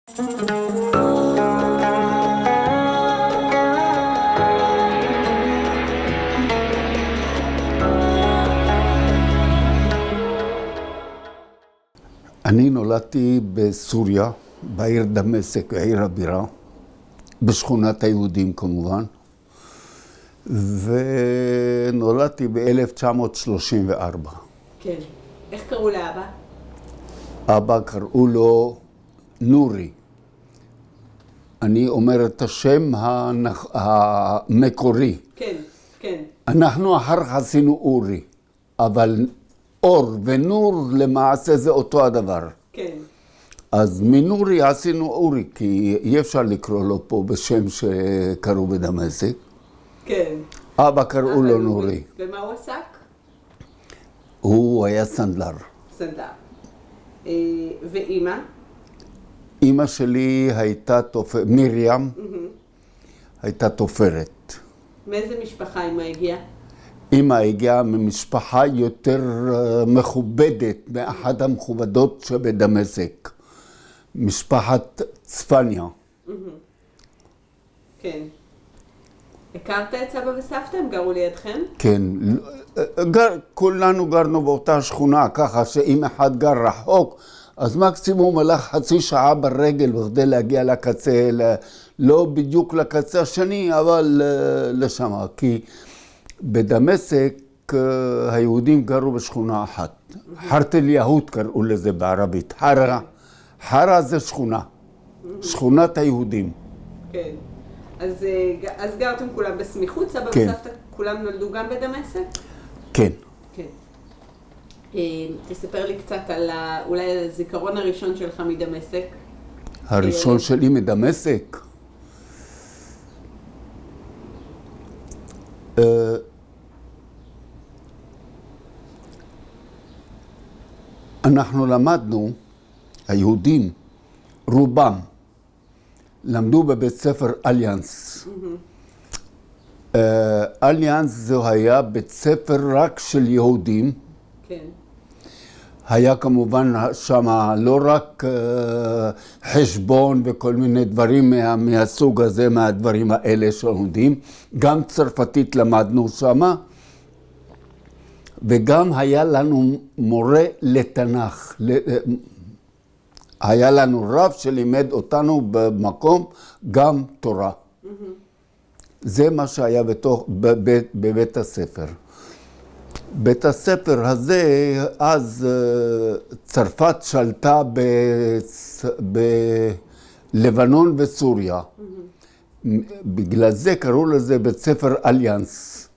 אני נולדתי בסוריה, בעיר דמשק, בעיר הבירה, בשכונת היהודים כמובן, ונולדתי ב-1934. כן. איך קראו לאבא? אבא קראו לו נורי. אני אומר את השם המקורי. כן, כן. אנחנו אחר כך עשינו אורי, אבל אור ונור למעשה זה אותו הדבר. כן. אז מנורי עשינו אורי, כי אי אפשר לקרוא לו פה בשם שקראו בדמשק. כן. אבא קראו לו נורי. ומה הוא עסק? הוא היה סנדלר. סנדלר. ואימא? אימא שלי הייתה מרים, הייתה תופרת. מאיזה משפחה אימא הגיעה? אימא הגיעה ממשפחה יותר מכובדת, מאחת המכובדות שבדמשק. משפחת צפניה. כן. הכרת את סבא וסבתא? הם גרו לידכם? כן. כולנו גרנו באותה שכונה, ככה שאם אחד גר רחוק, אז מקסימום הלך חצי שעה ברגל בכדי להגיע לקצה, לא בדיוק לקצה השני, אבל לשם. כי בדמשק היהודים גרו בשכונה אחת. חרת אל-יהוד קראו לזה בערבית. חרה זה שכונה. שכונת היהודים. כן. אז גרתם כולם בסמיכות? סבא כן. וסבתא כולם נולדו גם בדמשק? כן. כן. תספר לי קצת על אולי הזיכרון הראשון שלך מדמשק. הראשון שלי מדמשק. אנחנו למדנו, היהודים, רובם, למדו בבית ספר אליאנס. אליאנס זה היה בית ספר רק של יהודים. כן. היה כמובן שם לא רק חשבון וכל מיני דברים מהסוג הזה, מהדברים האלה שלומדים, גם צרפתית למדנו שם, וגם היה לנו מורה לתנ"ך. היה לנו רב שלימד אותנו במקום גם תורה. זה מה שהיה בבית הספר. בית הספר הזה, אז צרפת שלטה בלבנון וסוריה. בגלל זה קראו לזה בית ספר אליאנס.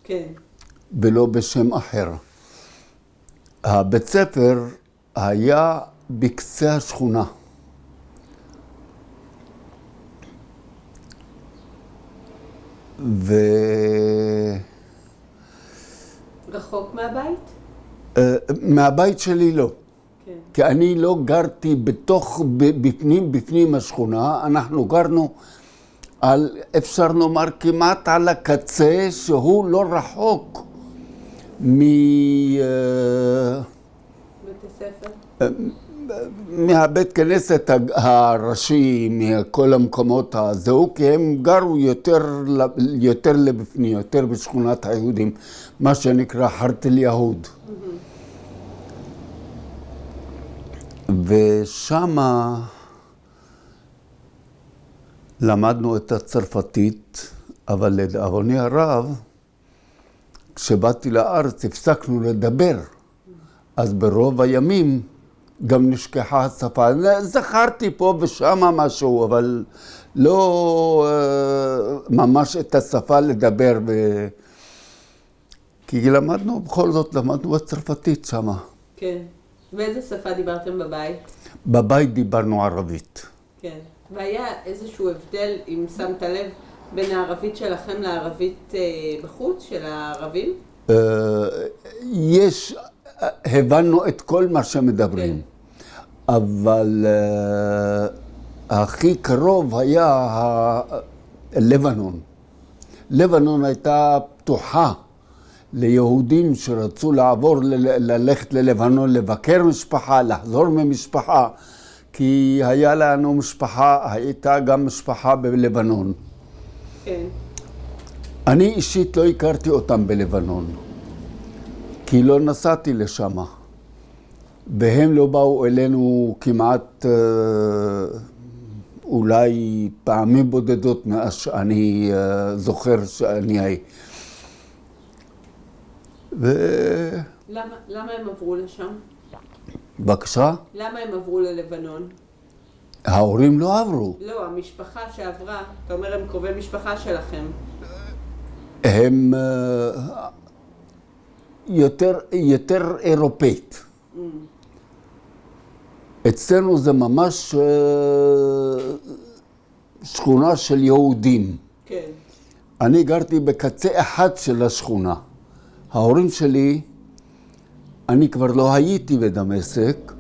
כן. ולא בשם אחר. הבית ספר היה בקצה השכונה. רחוק מהבית? מהבית שלי לא. כן. כי אני לא גרתי בפנים השכונה, אנחנו גרנו אפשר לומר כמעט על הקצה, שהוא לא רחוק בית הספר? מהבית כנסת הראשי, מכל המקומות הזהו, כי הם גרו יותר לבפנים, יותר בשכונת היהודים, מה שנקרא חרת אל-יהוד. ושם למדנו את הצרפתית, אבל לדאבוני הרב, כשבאתי לארץ הפסקנו לדבר, אז ברוב הימים גם נשכחה השפה. זכרתי פה ושם משהו, אבל לא ממש את השפה לדבר. כי בכל זאת למדנו בצרפתית שם. כן. ואיזה שפה דיברתם בבית? בבית דיברנו ערבית. כן. והיה איזשהו הבדל, אם שמת לב, בין הערבית שלכם לערבית בחוץ, של הערבים? הבנו את כל מה שמדברים. כן. אבל הכי קרוב היה לבנון. לבנון הייתה פתוחה ליהודים שרצו ללכת ללבנון, לבקר משפחה, לחזור ממשפחה, כי היה לנו משפחה, הייתה גם משפחה בלבנון. כן. אני אישית לא הכרתי אותם בלבנון, כי לא נסעתי לשם. והם לא באו אלינו כמעט אולי פעמים בודדות מאז שאני זוכר שאני הייתי. למה הם עברו לשם? בבקשה? למה הם עברו ללבנון? ההורים לא עברו. לא, המשפחה שעברה, אתה אומר הם קרובי משפחה שלכם. הם יותר אירופאית. אצלנו זה ממש שכונה של יהודים. כן. אני גרתי בקצה אחד של השכונה. ההורים שלי, אני כבר לא הייתי בדמשק,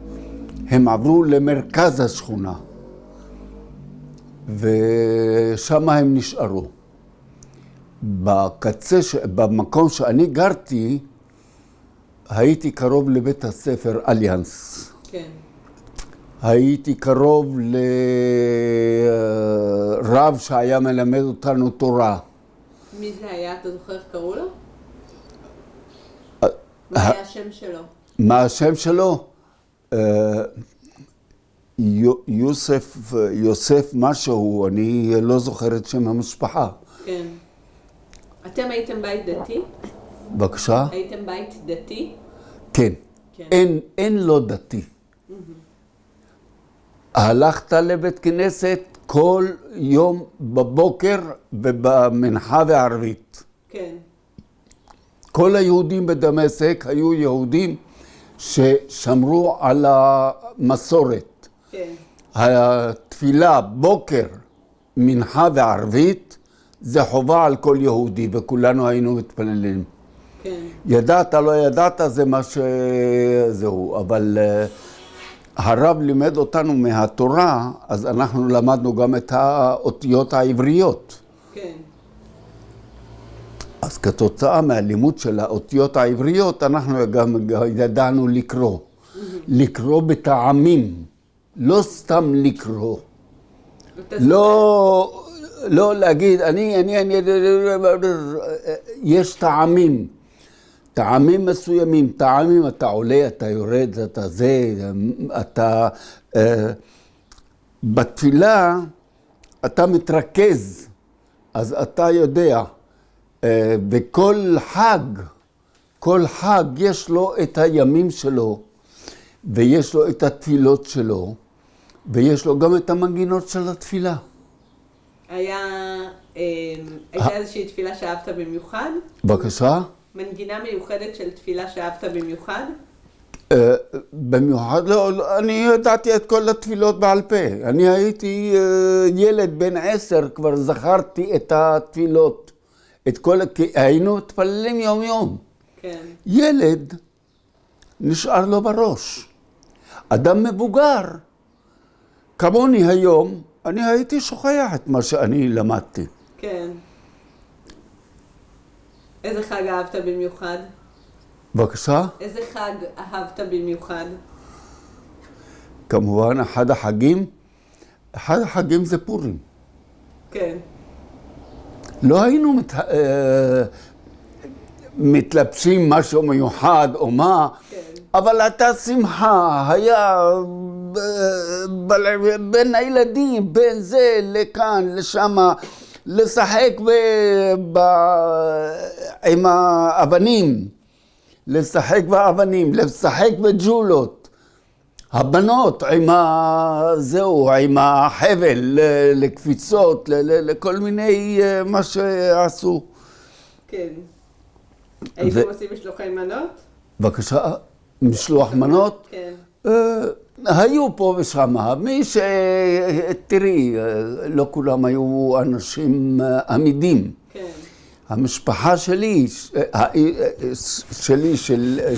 הם עברו למרכז השכונה. ושם הם נשארו. במקום שאני גרתי, הייתי קרוב לבית הספר אליאנס. כן. הייתי קרוב לרב שהיה מלמד אותנו תורה. מי זה היה? אתה זוכר איך קראו לו? מה היה השם שלו? מה השם שלו? יוסף משהו, אני לא זוכר את שם המשפחה. כן. אתם הייתם בית דתי? בבקשה? הייתם בית דתי? כן. כן. אין לא דתי. הלכת לבית כנסת כל יום בבוקר ובמנחה וערבית. כן. כל היהודים בדמשק היו יהודים ששמרו על המסורת. כן. התפילה בוקר, מנחה וערבית, זה חובה על כל יהודי, וכולנו היינו מתפללים. כן. ידעת, לא ידעת, זה מה שזהו, אבל הרב לימד אותנו מהתורה, אז אנחנו למדנו גם את האותיות העבריות. כן. אז כתוצאה מהלימוד של האותיות העבריות, אנחנו גם ידענו לקרוא. לקרוא בטעמים, לא סתם לקרוא. לא להגיד, יש טעמים. טעמים מסוימים, טעמים, אתה עולה, אתה יורד, אתה זה, אתה... בתפילה אתה מתרכז, אז אתה יודע. בכל חג, כל חג יש לו את הימים שלו, ויש לו את התפילות שלו, ויש לו גם את המנגינות של התפילה. הייתה איזושהי תפילה שאהבת במיוחד? בבקשה? מנגינה מיוחדת של תפילה שאהבת במיוחד? במיוחד לא, אני ידעתי את כל התפילות בעל פה. אני הייתי ילד בן 10, כבר זכרתי את התפילות. היינו מתפללים יום יום. כן. ילד נשאר לו בראש. אדם מבוגר, כמוני היום, אני הייתי שוכח את מה שאני למדתי. כן. איזה חג אהבת במיוחד? בבקשה? איזה חג אהבת במיוחד? כמובן, אחד החגים זה פורים. כן. לא היינו מתלבשים משהו מיוחד או מה, כן. אבל הייתה שמחה, היה בין הילדים, בין זה לכאן, לשם, לשחק עם האבנים, לשחק בג'ולות. הבנות עם החבל לקפיצות, לכל מיני מה שעשו. כן. הייתם עושים משלוחי מנות? בבקשה, משלוח מנות? כן. היו פה ושם, תראי, לא כולם היו אנשים עמידים. כן. המשפחה שלי,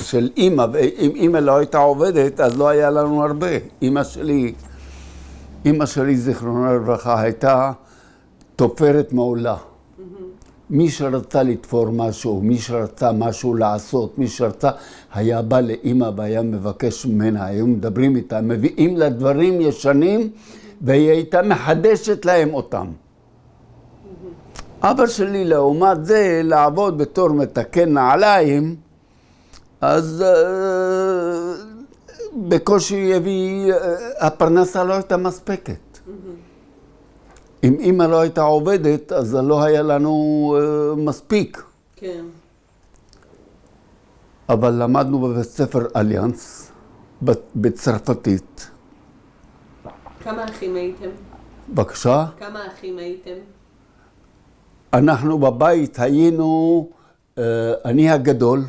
של אמא, ואם אמא לא הייתה עובדת, אז לא היה לנו הרבה. אמא שלי, זיכרונה לברכה, הייתה תופרת מעולה. מי שרצה לתפור משהו, מי שרצה משהו לעשות, מי שרצה, היה בא לאמא והיה מבקש ממנה, היו מדברים איתה, מביאים לה דברים ישנים, והיא הייתה מחדשת להם אותם. אבא שלי לעומת זה, לעבוד בתור מתקן נעליים, אז בקושי יביא, הפרנסה לא הייתה מספקת. אם אמא לא הייתה עובדת, אז לא היה לנו מספיק. כן. אבל למדנו בבית ספר אליאנס, בצרפתית. כמה אחים הייתם? בבקשה. כמה אחים הייתם? אנחנו בבית היינו, אני הגדול.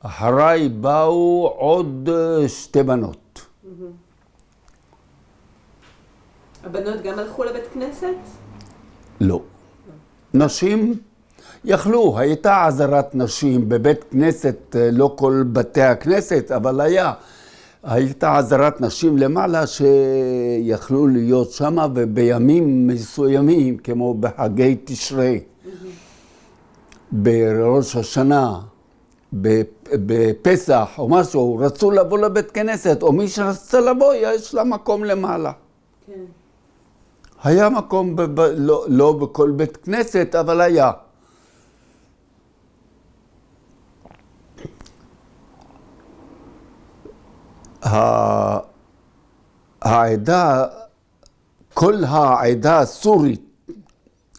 אחריי באו עוד 2 בנות. הבנות גם הלכו לבית כנסת? לא. נשים יכלו, הייתה עזרת נשים בבית כנסת, לא כל בתי הכנסת, אבל הייתה עזרת נשים למעלה שיכלו להיות שמה, ובימים מסוימים, כמו בחגי תשרי, בראש השנה, בפסח או משהו, רצו לבוא לבית כנסת, או מי שרצה לבוא, יש לה מקום למעלה. כן. היה מקום, לא בכל בית כנסת, אבל היה. העדה, כל העדה הסורית,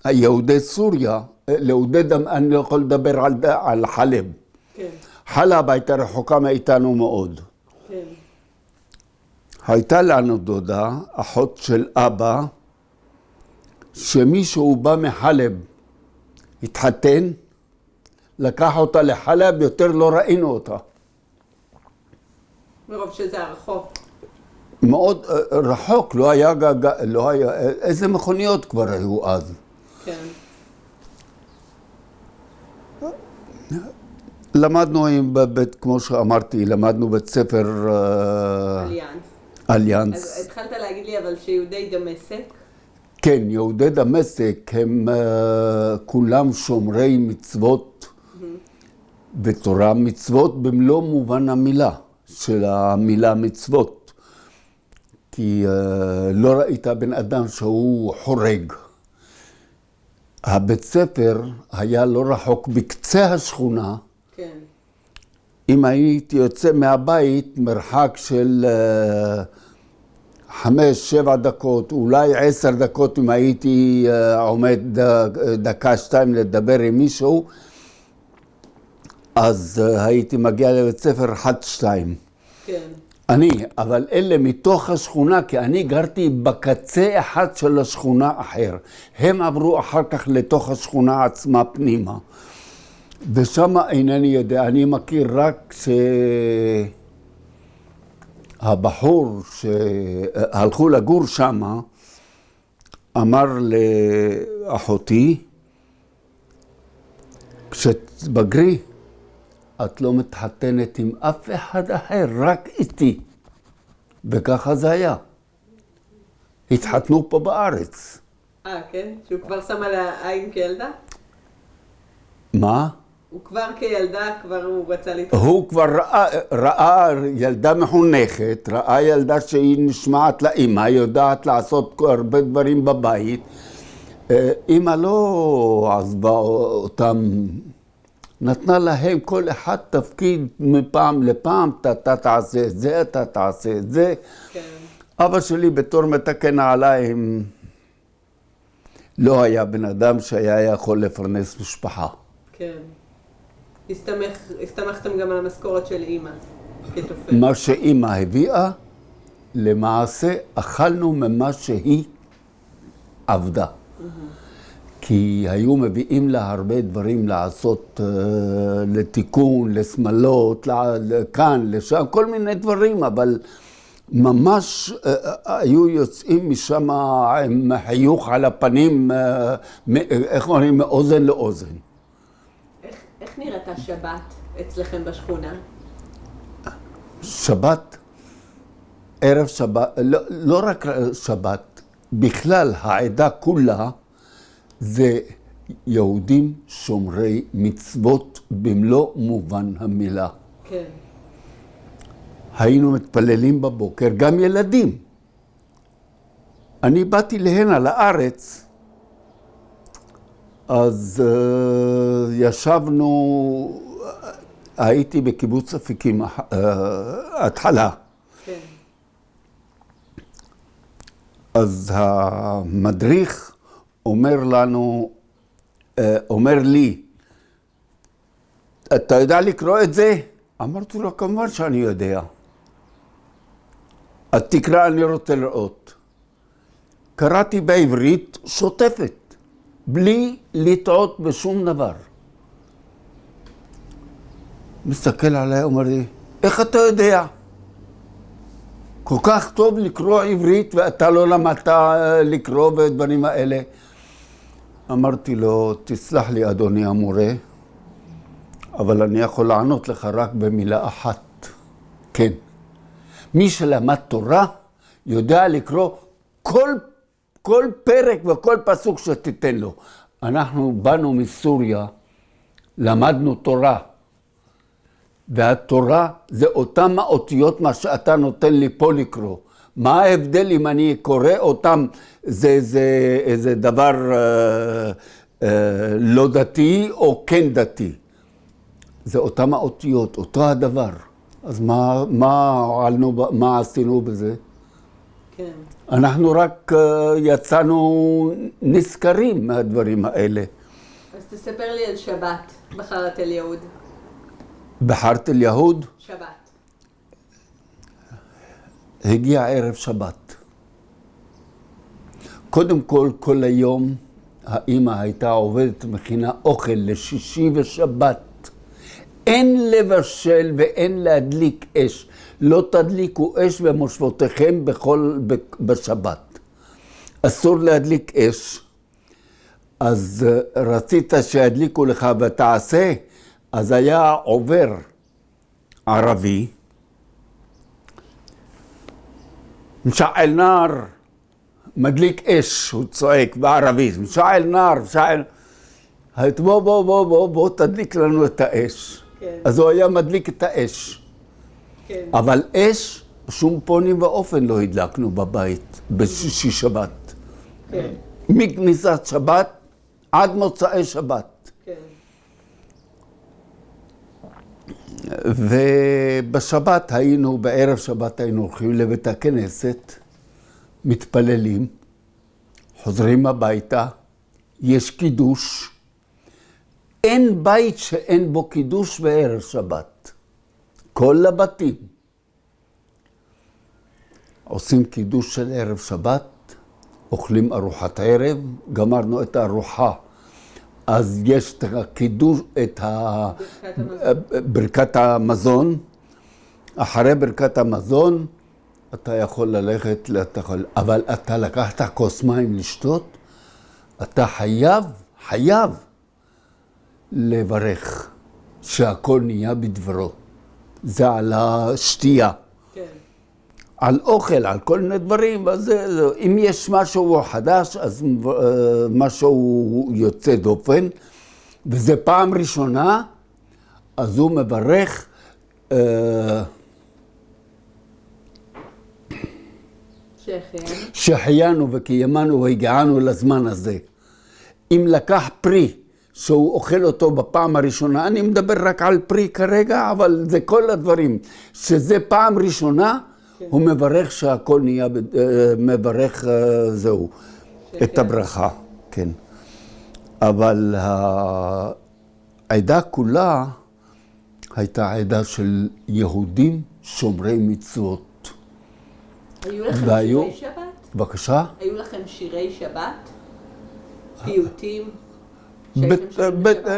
יהודי סוריה, אני לא יכול לדבר על חלב. כן. חלב הייתה רחוקה מאיתנו מאוד. כן. הייתה לנו דודה, אחות של אבא, שמישהו בא מחלב, התחתן, לקח אותה לחלב, יותר לא ראינו אותה. מרוב שזה הרחוק. מאוד רחוק, לא היה, איזה מכוניות כבר היו אז. כן. למדנו כמו שאמרתי, למדנו בית ספר אליאנס. אז התחלת להגיד לי אבל שיהודי דמשק? כן, יהודי דמשק הם כולם שומרי מצוות ותורה, מצוות במלוא מובן המילה, של המילה מצוות. כי לא ראית בן אדם שהוא חורג. הבית ספר היה לא רחוק בקצה השכונה. כן. אם הייתי יוצא מהבית, מרחק של 5-7 דקות, אולי 10 דקות אם הייתי עומד 1-2 לדבר עם מישהו, אז הייתי מגיע לבית ספר 1-2. כן. אבל אלה מתוך השכונה, כי אני גרתי בקצה אחד של השכונה אחר. הם עברו אחר כך לתוך השכונה עצמה פנימה. ושם אינני יודע, אני מכיר רק שהבחור שהלכו לגור שם, אמר לאחותי, כשתבגרי, את לא מתחתנת עם אף אחד אחר, רק איתי. וככה זה היה. התחתנו פה בארץ. כן? שהוא כבר שם על העין כילדה? מה? הוא כבר כילדה, הוא רצה להתחתן. הוא כבר ראה ילדה מחונכת, ראה ילדה שהיא נשמעת לאמא, יודעת לעשות הרבה דברים בבית. אמא לא עזבה אותם, נתנה להם כל אחד תפקיד מפעם לפעם, אתה תעשה את זה, אתה תעשה את זה. כן. אבא שלי בתור מתקן נעליים לא היה בן אדם שהיה יכול לפרנס משפחה. כן. הסתמכתם גם על המשכורת של אמא, כתופל. מה שאמא הביאה, למעשה אכלנו ממה שהיא עבדה. כי היו מביאים לה הרבה דברים לעשות לתיקון, לשמלות, לכאן, לשם, כל מיני דברים, אבל ממש היו יוצאים משם עם חיוך על הפנים, איך אומרים, מאוזן לאוזן. איך נראתה שבת אצלכם בשכונה? שבת, ערב שבת, לא רק שבת, בכלל העדה כולה, זה יהודים שומרי מצוות במלוא מובן המילה. כן. היינו מתפללים בבוקר, גם ילדים. אני באתי להנה לארץ, אז ישבנו, הייתי בקיבוץ אפיקים התחלה. כן. אז המדריך אומר לנו, אומר לי, אתה יודע לקרוא את זה? אמרתי לו, כמובן שאני יודע. אז תקרא, אני רוצה לראות. קראתי בעברית שוטפת, בלי לטעות בשום דבר. מסתכל עליי, אומר לי, איך אתה יודע? כל כך טוב לקרוא עברית ואתה לא למדת לקרוא בדברים האלה. אמרתי לו, תסלח לי אדוני המורה, אבל אני יכול לענות לך רק במילה אחת. כן. מי שלמד תורה יודע לקרוא כל פרק וכל פסוק שתיתן לו. אנחנו באנו מסוריה, למדנו תורה. והתורה זה אותם האותיות מה שאתה נותן לי פה לקרוא. מה ההבדל אם אני קורא אותם, זה דבר לא דתי או כן דתי. זה אותם האותיות, אותו הדבר. אז מה עשינו בזה? כן. אנחנו רק יצאנו נזכרים מהדברים האלה. אז תספר לי על שבת בחרת אל יהוד. בחרת אל יהוד? שבת. הגיע ערב שבת. קודם כל היום האמא הייתה עובדת מכינה אוכל לשישי ושבת. אין לבשל ואין להדליק אש. לא תדליקו אש במושבותיכם בשבת. אסור להדליק אש. אז רצית שידליקו לך ותעשה, אז היה עובר ערבי, משעל נار, מדליק אש, הוא צועק בערבית, משעל נار, משעל... בוא תדליק לנו את האש. כן. אז הוא היה מדליק את האש. כן. אבל אש, שום פונים ואופן לא הדלקנו בבית, בשישי שבת. כן. מכניסת שבת עד מוצאי שבת. כן. ובשבת בערב שבת היינו הולכים לבית הכנסת, מתפללים, חוזרים הביתה, יש קידוש. אין בית שאין בו קידוש בערב שבת. כל הבתים. עושים קידוש של ערב שבת, אוכלים ארוחת ערב, גמרנו את הארוחה. אז יש את הקידוש, את ברכת המזון. אחרי ברכת המזון, אתה יכול ללכת, אבל אתה לקחת כוס מים לשתות, אתה חייב לברך שהכל נהיה בדברו. זה על השתייה. כן. על אוכל, על כל מיני דברים, אז אם יש משהו חדש, אז משהו יוצא דופן, וזה פעם ראשונה, אז הוא מברך שהחיינו וקיימנו והגיענו לזמן הזה. אם לקח פרי שהוא אוכל אותו בפעם הראשונה, אני מדבר רק על פרי כרגע, אבל זה כל הדברים, שזה פעם ראשונה, הוא מברך שהכל נהיה, מברך זהו, את הברכה, כן. אבל העדה כולה הייתה עדה של יהודים שומרי מצוות. היו לכם שירי שבת? בבקשה? היו לכם שירי שבת? פיוטים?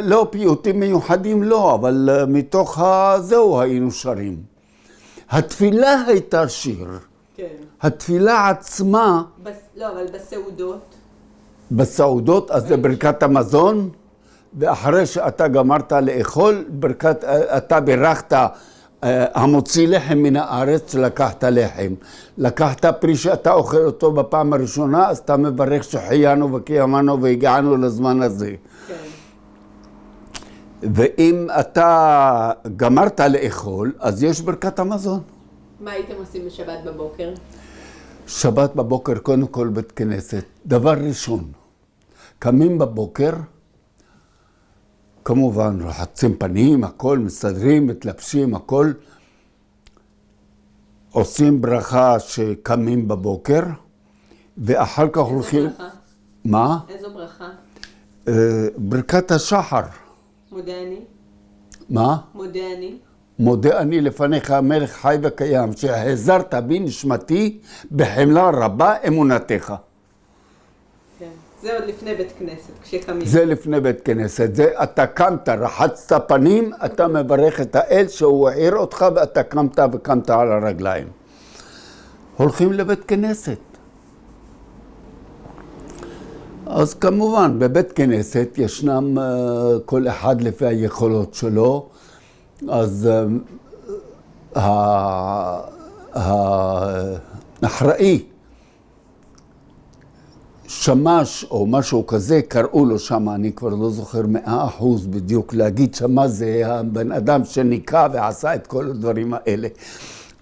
לא, פיוטים מיוחדים לא, אבל מתוך זהו היינו שרים. התפילה הייתה שיר. כן. התפילה עצמה... לא, אבל בסעודות? בסעודות, אז זה ברכת המזון, ואחרי שאתה גמרת לאכול, אתה בירכת המוציא לחם מן הארץ, לקחת לחם. לקחת פרי שאתה אוכל אותו בפעם הראשונה, אז אתה מברך שחיינו וקיימנו והגענו לזמן הזה. כן. ואם אתה גמרת לאכול, אז יש ברכת המזון. מה הייתם עושים בשבת בבוקר? שבת בבוקר, קודם כל בית כנסת. דבר ראשון, קמים בבוקר, כמובן, רחצים פנים, הכל, מסדרים, מתלבשים, הכל. עושים ברכה שקמים בבוקר, ואחר כך הולכים... איזו ברכה? מה? איזו ברכה? ברכת השחר. מודה אני. מה? מודה אני. מודה אני לפניך המלך חי וקיים, שהחזרת בי נשמתי בחמלה רבה אמונתך. כן. זה עוד לפני בית כנסת, כשקמים. זה לפני בית כנסת. זה אתה קמת, רחצת פנים, אתה מברך את האל שהוא העיר אותך ואתה קמת על הרגליים. הולכים לבית כנסת. אז כמובן, בבית כנסת ישנם כל אחד לפי היכולות שלו, אז האחראי, שמש או משהו כזה, קראו לו שם, אני כבר לא זוכר 100% בדיוק להגיד, שמש זה הבן אדם שניקה ועשה את כל הדברים האלה.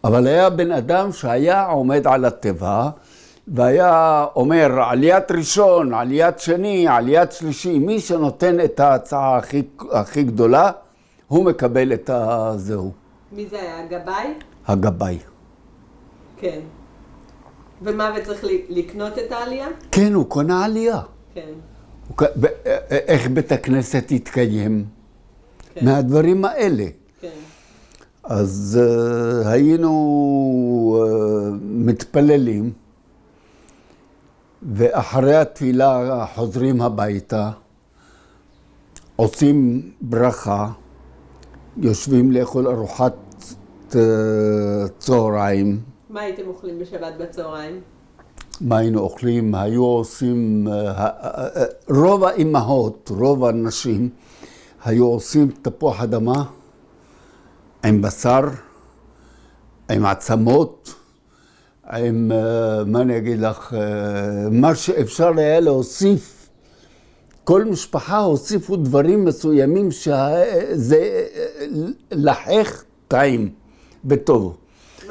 אבל היה בן אדם שהיה עומד על הטבע, והיה אומר עליית ראשון, עליית שני, עליית שלישי, מי שנותן את ההצעה הכי גדולה, הוא מקבל את הזהו. מי זה היה? הגבאי? הגבאי. כן. ומה, וצריך לקנות את העלייה? כן, הוא קונה עלייה. כן. איך בית הכנסת יתקיים? כן. מהדברים האלה. כן. אז היינו מתפללים, ואחרי התפילה חוזרים הביתה, עושים ברכה, יושבים לאכול ארוחת צהריים. מה הייתם אוכלים בשבת בצהריים? מה היינו אוכלים? היו עושים, רוב האימהות, רוב הנשים, היו עושים תפוח אדמה עם בשר, עם עצמות, עם, מה אני אגיד לך, מה שאפשר היה להוסיף. כל משפחה הוסיפו דברים מסוימים שזה לחך טעים בטוב.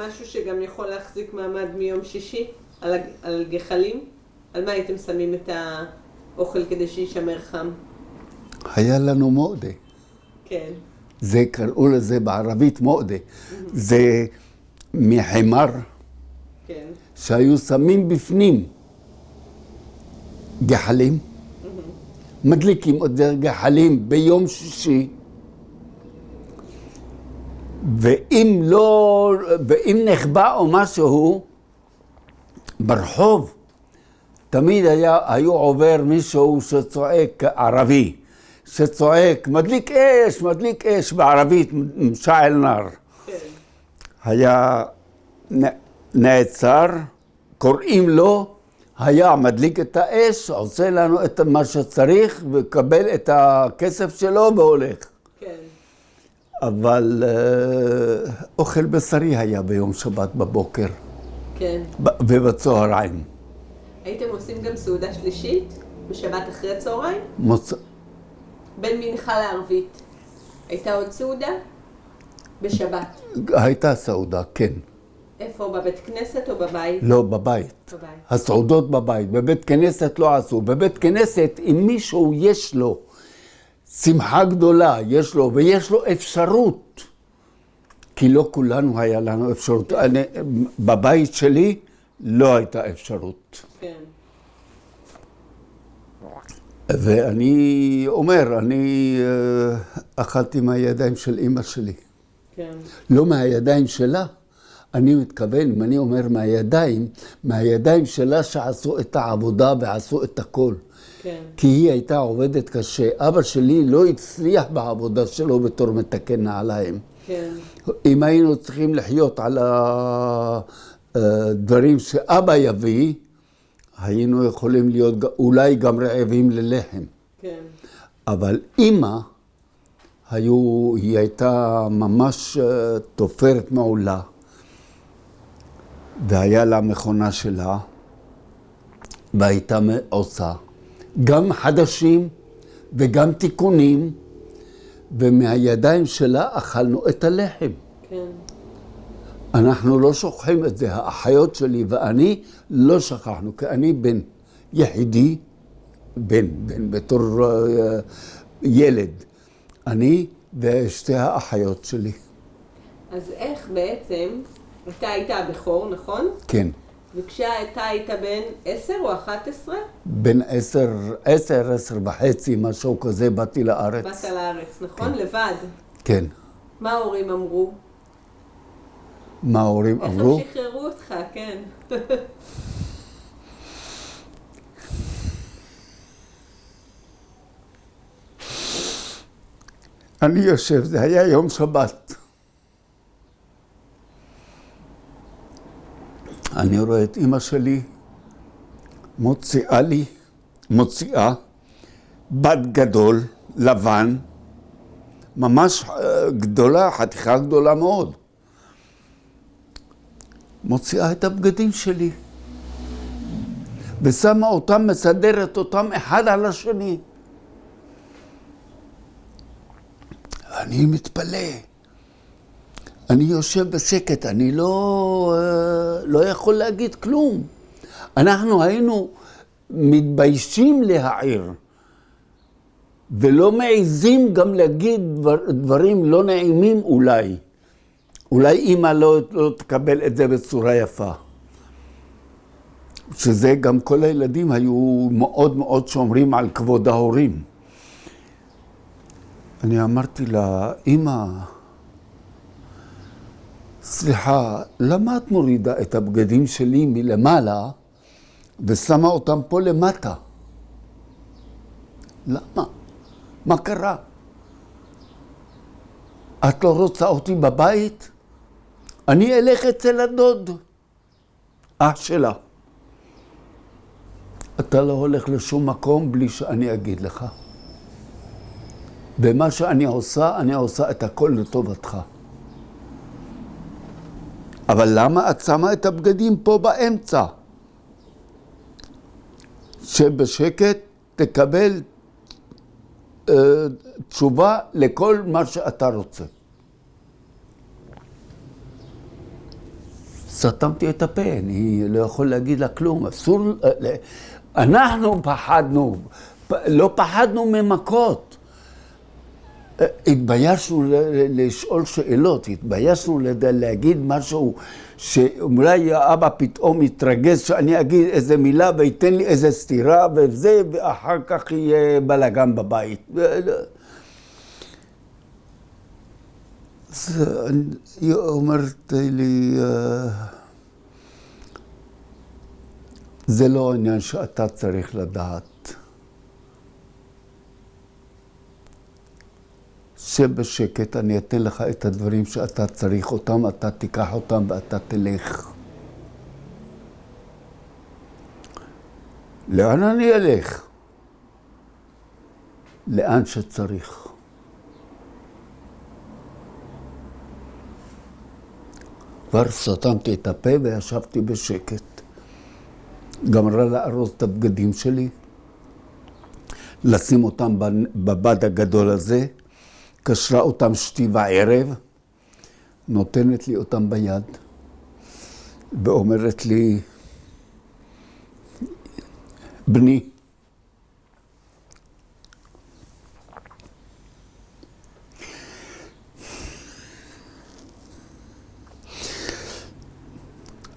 משהו שגם יכול להחזיק מעמד מיום שישי על גחלים? על מה הייתם שמים את האוכל כדי שישמר חם? היה לנו מודה. כן. זה קראו לזה בערבית מודה. זה מחמר כן. שהיו שמים בפנים גחלים. מדליקים עוד גחלים ביום שישי. ואם נחבא או משהו ברחוב, תמיד היו עובר מישהו שצועק ערבי, שצועק מדליק אש בערבית, משעל נר. כן. היה נעצר, קוראים לו, היה מדליק את האש, עושה לנו את מה שצריך, וקבל את הכסף שלו והולך. כן. אבל אוכל בשרי היה ביום שבת בבוקר. כן. ובצהריים. הייתם עושים גם סעודה שלישית בשבת אחרי צהריים? בין מנחה לערבית. הייתה עוד סעודה? בשבת. הייתה סעודה, כן. איפה? בבית כנסת או בבית? לא, בבית. בבית. הסעודות בבית. בבית כנסת לא עשו. בבית כנסת, אם מישהו יש לו שמחה גדולה, יש לו, ויש לו אפשרות, כי לא כולנו היה לנו אפשרות. בבית שלי לא הייתה אפשרות. כן. ואני אומר, אני אכלתי מהידיים של אמא שלי. כן. לא מהידיים שלה. אני מתכוון, אם אני אומר מהידיים שלה שעשו את העבודה ועשו את הכל. כן. כי היא הייתה עובדת קשה. אבא שלי לא הצליח בעבודה שלו בתור מתקן נעליים. כן. אם היינו צריכים לחיות על הדברים שאבא יביא, היינו יכולים להיות אולי גם רעבים ללחם. כן. אבל אמא היא הייתה ממש תופרת מעולה, והיה לה מכונה שלה, והייתה עושה גם חדשים וגם תיקונים, ומהידיים שלה אכלנו את הלחם. כן. אנחנו לא שוכחים את זה, האחיות שלי ואני לא שכחנו, כי אני בן יחידי, בן בתור ילד, אני ושתי האחיות שלי. אז איך בעצם, אתה היית הבכור, נכון? כן. וכשאתה היית בן 10 או 11? בן 10 וחצי, משהו כזה, באתי לארץ. באת לארץ, נכון? כן. לבד. כן. מה ההורים אמרו? מה ההורים אמרו? איך הם שחררו אותך, כן. אני יושב, זה היה יום שבת. אני רואה את אמא שלי מוציאה בד גדול, לבן, ממש גדולה, חתיכה גדולה מאוד. מוציאה את הבגדים שלי, ושמה אותם, מסדרת אותם אחד על השני. אני מתפלא. אני יושב בשקט, אני לא יכול להגיד כלום. אנחנו היינו מתביישים להעיר, ולא מעזים גם להגיד דברים לא נעימים אולי. אולי אמא לא תקבל את זה בצורה יפה. שזה גם כל הילדים היו מאוד מאוד שומרים על כבוד ההורים. אני אמרתי לה, אמא, סליחה, למה את מורידה את הבגדים שלי מלמעלה ושמה אותם פה למטה? למה? מה קרה? את לא רוצה אותי בבית? אני אלך אצל הדוד, אח שלה. אתה לא הולך לשום מקום בלי שאני אגיד לך. ומה שאני עושה את הכל לטובתך. אבל למה את שמה את הבגדים פה באמצע? שבשקט תקבל תשובה לכל מה שאתה רוצה. סתמתי את הפה, אני לא יכול להגיד לה כלום. אסור, אנחנו פחדנו, לא פחדנו ממכות. התביישנו לשאול שאלות, התביישנו להגיד משהו שאולי האבא פתאום יתרגז שאני אגיד איזה מילה וייתן לי איזה סתירה וזה, ואחר כך יהיה בלגן בבית. אז היא אומרת לי, זה לא עניין שאתה צריך לדעת. שבשקט אני אתן לך את הדברים שאתה צריך אותם, אתה תיקח אותם ואתה תלך. לאן אני אלך? לאן שצריך. כבר סתמתי את הפה וישבתי בשקט. גמרה לארוז את הבגדים שלי, לשים אותם בבד הגדול הזה, קשרה אותם 7:00, נותנת לי אותם ביד, ואומרת לי, בני,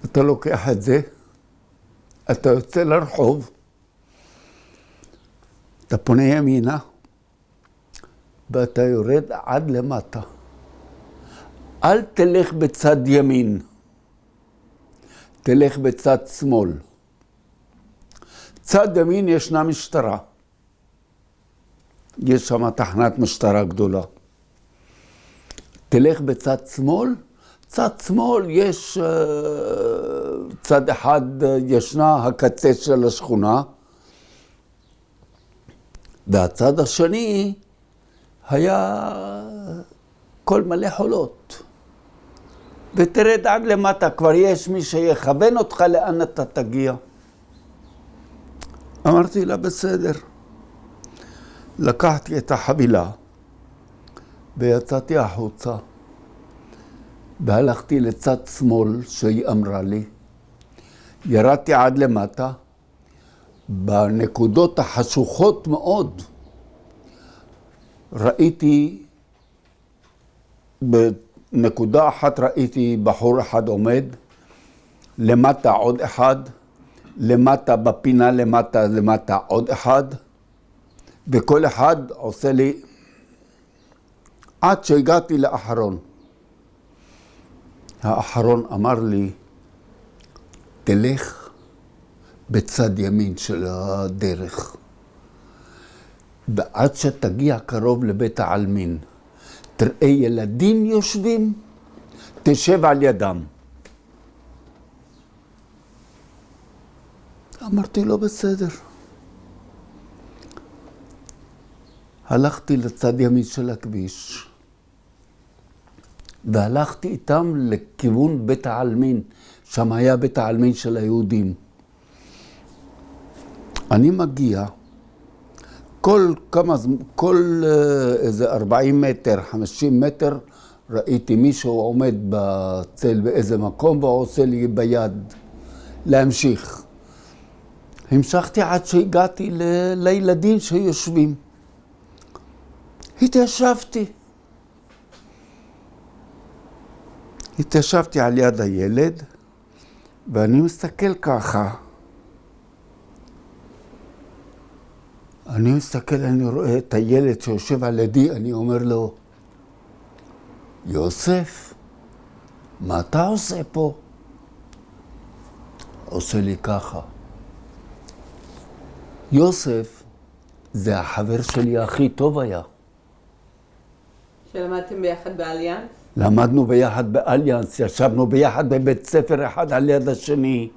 אתה לוקח את זה, אתה יוצא לרחוב, אתה פונה ימינה, ואתה יורד עד למטה. אל תלך בצד ימין, תלך בצד שמאל. צד ימין ישנה משטרה. יש שם תחנת משטרה גדולה. תלך בצד שמאל, צד שמאל יש צד אחד, ישנה הקצה של השכונה, והצד השני, היה כל מלא חולות. ותרד עד למטה, כבר יש מי שיכוון אותך לאן אתה תגיע. אמרתי לה, בסדר. לקחתי את החבילה ויצאתי החוצה. והלכתי לצד שמאל שהיא אמרה לי. ירדתי עד למטה, בנקודות החשוכות מאוד. ראיתי, בנקודה אחת ראיתי בחור אחד עומד, למטה עוד אחד, למטה בפינה למטה עוד אחד, וכל אחד עושה לי, עד שהגעתי לאחרון. האחרון אמר לי, תלך בצד ימין של הדרך. ועד שתגיע קרוב לבית העלמין, תראה ילדים יושבים, תשב על ידם. אמרתי לו, בסדר. הלכתי לצד ימין של הכביש, והלכתי איתם לכיוון בית העלמין, שם היה בית העלמין של היהודים. אני מגיע, כל איזה 40 מטר, 50 מטר, ראיתי מישהו עומד בצל באיזה מקום, והוא עושה לי ביד להמשיך. המשכתי עד שהגעתי לילדים שיושבים. התיישבתי על יד הילד, ואני מסתכל ככה. אני רואה את הילד שיושב על ידי, אני אומר לו, יוסף, מה אתה עושה פה? עושה לי ככה. יוסף, זה החבר שלי הכי טוב היה. שלמדתם ביחד באליאנס? למדנו ביחד באליאנס, ישבנו ביחד בבית ספר אחד על יד השני.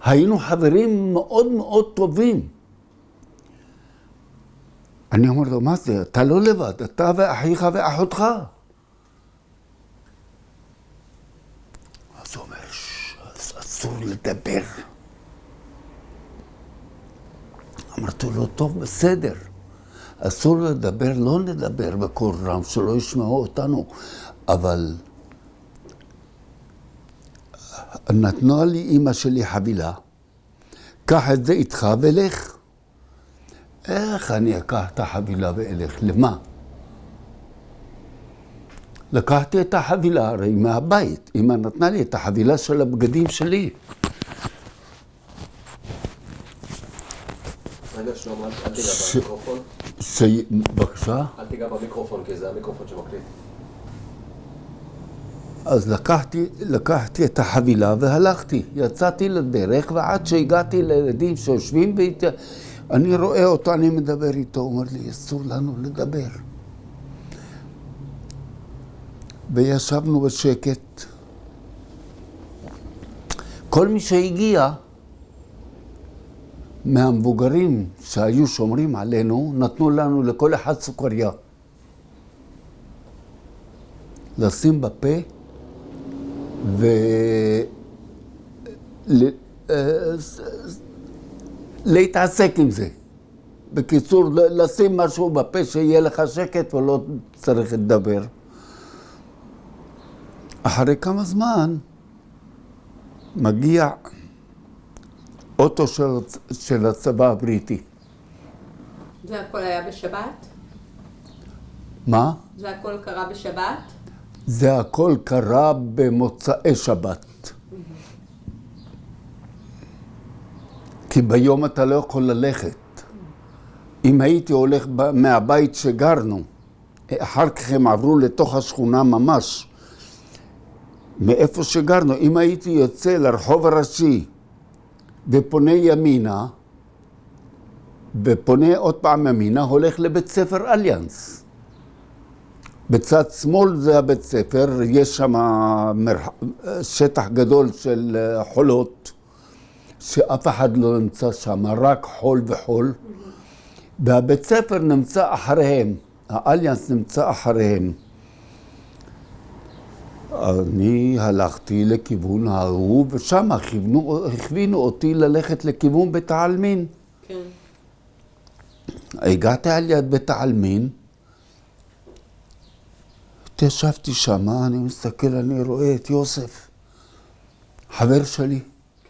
היינו חברים מאוד מאוד טובים. אני אומר לו, מה זה? אתה לא לבד, אתה ואחיך ואחותך. אז הוא אומר, אסור לדבר. אמרתי לו, טוב, בסדר. אסור לדבר, לא נדבר בקול רם, שלא ישמעו אותנו. אבל נתנה לי אמא שלי חבילה, קח את זה איתך ולך. איך אני אקח את החבילה ואלך? למה? לקחתי את החבילה הרי מהבית. אמא נתנה לי את החבילה של הבגדים שלי. רגע, שלמה, אל תיגע במיקרופון. בבקשה? אל תיגע במיקרופון, כי זה המיקרופון שמקליט. אז לקחתי את החבילה והלכתי. יצאתי לדרך, ועד שהגעתי לילדים שיושבים ביתי, אני רואה אותו, אני מדבר איתו, הוא אומר לי, אסור לנו לדבר. וישבנו בשקט. כל מי שהגיע מהמבוגרים שהיו שומרים עלינו, נתנו לנו לכל אחד סוכריה. לשים בפה להתעסק עם זה. בקיצור, לשים משהו בפה שיהיה לך שקט ולא צריך לדבר. אחרי כמה זמן מגיע אוטו של הצבא הבריטי. זה הכל היה בשבת? מה? זה הכל קרה בשבת? זה הכל קרה במוצאי שבת. כי ביום אתה לא יכול ללכת. אם הייתי הולך מהבית שגרנו, אחר כך הם עברו לתוך השכונה ממש, מאיפה שגרנו, אם הייתי יוצא לרחוב הראשי ופונה ימינה, ופונה עוד פעם ימינה, הולך לבית ספר אליאנס. בצד שמאל זה הבית ספר, יש שם שטח גדול של חולות, שאף אחד לא נמצא שם, רק חול וחול. והבית ספר נמצא אחריהם. האליאנס נמצא אחריהם. אני הלכתי לכיוון ההוא, ושם הכווינו אותי ללכת לכיוון בית העלמין. כן. הגעתי על יד בית העלמין, ישבתי שם, אני מסתכל, אני רואה את יוסף, חבר שלי,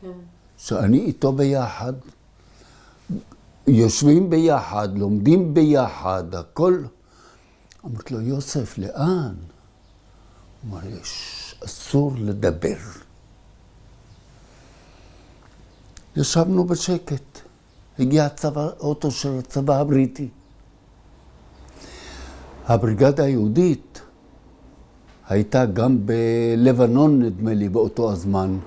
כן. שאני איתו ביחד, יושבים ביחד, לומדים ביחד, הכל. אמרתי לו, יוסף, לאן? הוא אמר לי, אסור לדבר. ישבנו בשקט. הגיע אוטו של הצבא הבריטי. הבריגדה היהודית הייתה גם בלבנון, נדמה לי, באותו הזמן.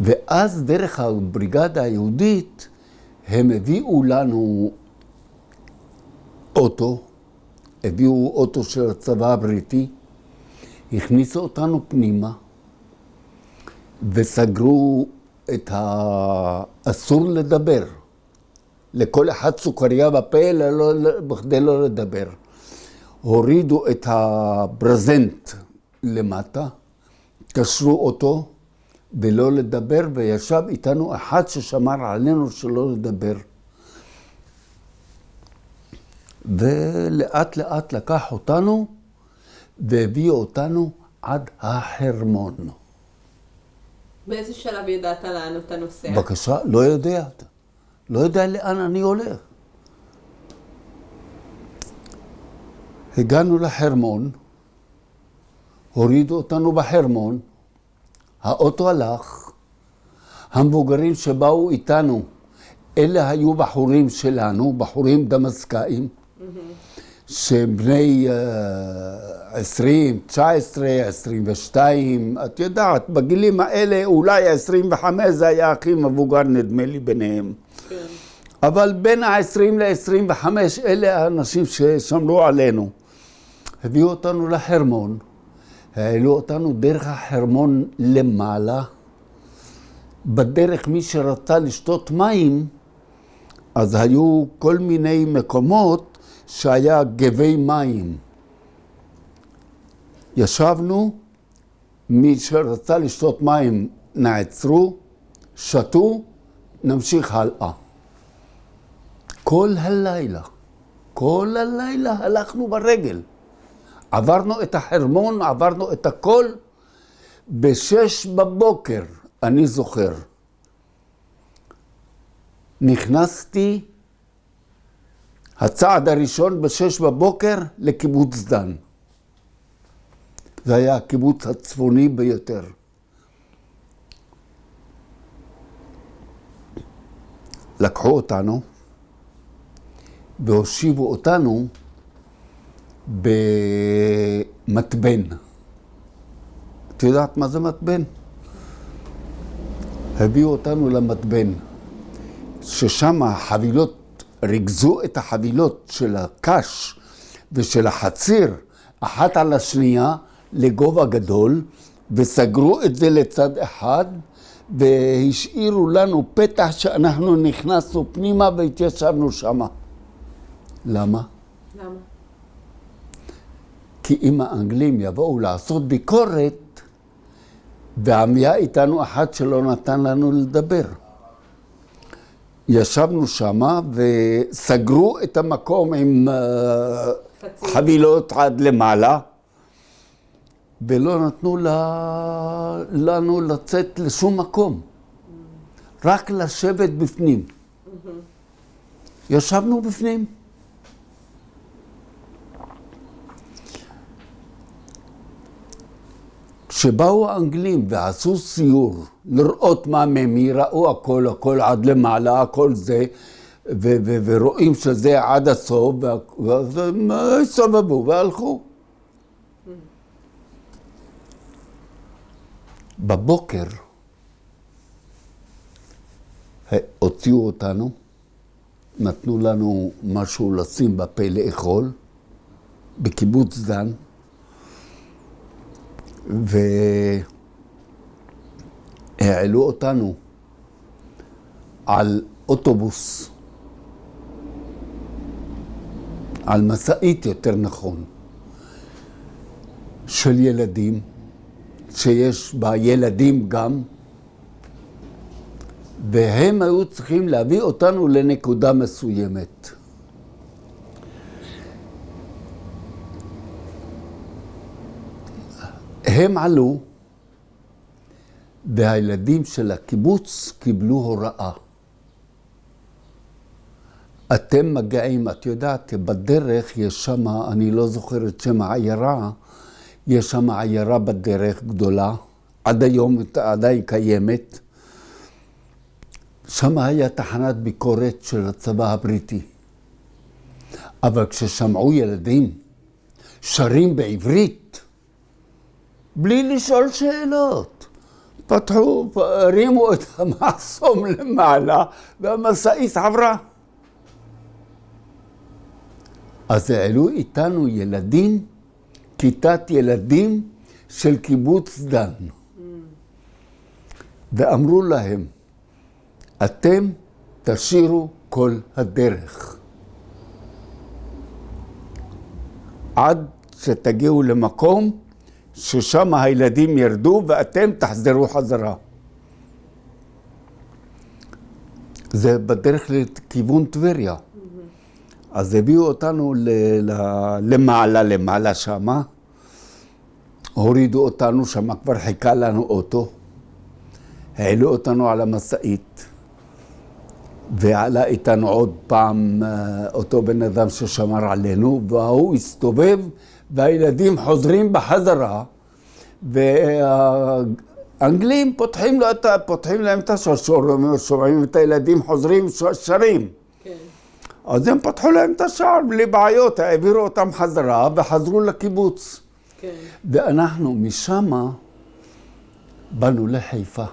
ואז דרך הבריגדה היהודית הם הביאו לנו אוטו, הביאו אוטו של הצבא הבריטי, הכניסו אותנו פנימה וסגרו את האסור לדבר. לכל אחד סוכריה בפה בכדי לא לדבר. הורידו את הברזנט למטה, קשרו אותו ולא לדבר, וישב איתנו אחד ששמר עלינו שלא לדבר. ולאט לאט לקח אותנו והביא אותנו עד החרמון. באיזה שלב ידעת לאן אתה נוסע? בבקשה, לא יודע. לא יודע לאן אני הולך. הגענו לחרמון, הורידו אותנו בחרמון, האוטו הלך, המבוגרים שבאו איתנו, אלה היו בחורים שלנו, בחורים דמסקאים, שבני 20, 19, 22, את יודעת, בגילים האלה אולי 25 זה היה הכי מבוגר נדמה לי ביניהם. כן. אבל בין ה-20 ל-25 אלה האנשים ששמרו עלינו. הביאו אותנו לחרמון, העלו אותנו דרך החרמון למעלה. בדרך מי שרצה לשתות מים, אז היו כל מיני מקומות שהיה גבי מים. ישבנו, מי שרצה לשתות מים נעצרו, שתו, נמשיך הלאה. כל הלילה הלכנו ברגל. עברנו את החרמון, עברנו את הכל. ב-6 בבוקר, אני זוכר, נכנסתי הצעד הראשון ב-6 בבוקר לקיבוץ דן. זה היה הקיבוץ הצפוני ביותר. לקחו אותנו והושיבו אותנו במתבן. את יודעת מה זה מתבן? הביאו אותנו למתבן, ששם החבילות, ריכזו את החבילות של הקש ושל החציר, אחת על השנייה לגובה גדול, וסגרו את זה לצד אחד, והשאירו לנו פתח שאנחנו נכנסנו פנימה והתיישבנו שמה. למה? למה? כי אם האנגלים יבואו לעשות ביקורת, והעמיה איתנו אחד שלא נתן לנו לדבר. ישבנו שמה וסגרו את המקום עם חבילות עד למעלה, ולא נתנו לנו לצאת לשום מקום. רק לשבת בפנים. ישבנו בפנים. כשבאו האנגלים ועשו סיור לראות מה מהם, ראו הכל עד למעלה, הכל זה, ורואים שזה עד הסוף, והם סובבו והלכו. בבוקר הוציאו אותנו, נתנו לנו משהו לשים בפה לאכול, בקיבוץ דן, והעלו אותנו על אוטובוס על משאית יותר נכון, של ילדים, שיש בה ילדים גם, והם היו צריכים להביא אותנו לנקודה מסוימת. הם עלו, והילדים של הקיבוץ קיבלו הוראה. אתם מגיעים, את יודעת, בדרך יש שם, אני לא זוכר את שם העיירה, יש שם עיירה בדרך גדולה, עד היום עדיין קיימת. שם היה תחנת ביקורת של הצבא הבריטי. אבל כששמעו ילדים שרים בעברית, בלי לשאול שאלות, פתחו, הרימו את המחסום למעלה, והמשאית עברה. אז העלו איתנו ילדים, כיתת ילדים של קיבוץ דן. ואמרו להם, אתם תשירו כל הדרך. עד שתגיעו למקום ששם הילדים ירדו ואתם תחזרו חזרה. זה בדרך לכיוון טבריה. אז הביאו אותנו למעלה שמה. הורידו אותנו, שמה כבר חיכה לנו אוטו. העלו אותנו על המשאית. ועלה איתנו עוד פעם אותו בן אדם ששמר עלינו, והוא הסתובב, והילדים חוזרים בחזרה, והאנגלים פותחים להם את השער, שומעים את הילדים חוזרים שרים. כן. אז הם פתחו להם את השער בלי בעיות, העבירו אותם חזרה וחזרו לקיבוץ. כן. ואנחנו משם באנו לחיפה.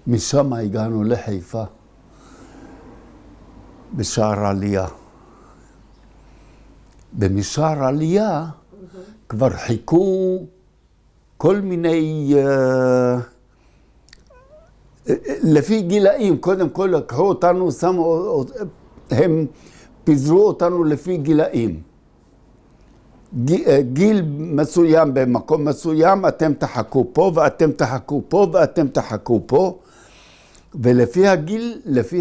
משם הגענו לחיפה. בשער עלייה. במשער עלייה כבר חיכו כל מיני, לפי גילאים, קודם כל לקחו אותנו, הם פיזרו אותנו לפי גילאים. גיל מסוים במקום מסוים, אתם תחכו פה ואתם תחכו פה ואתם תחכו פה. ולפי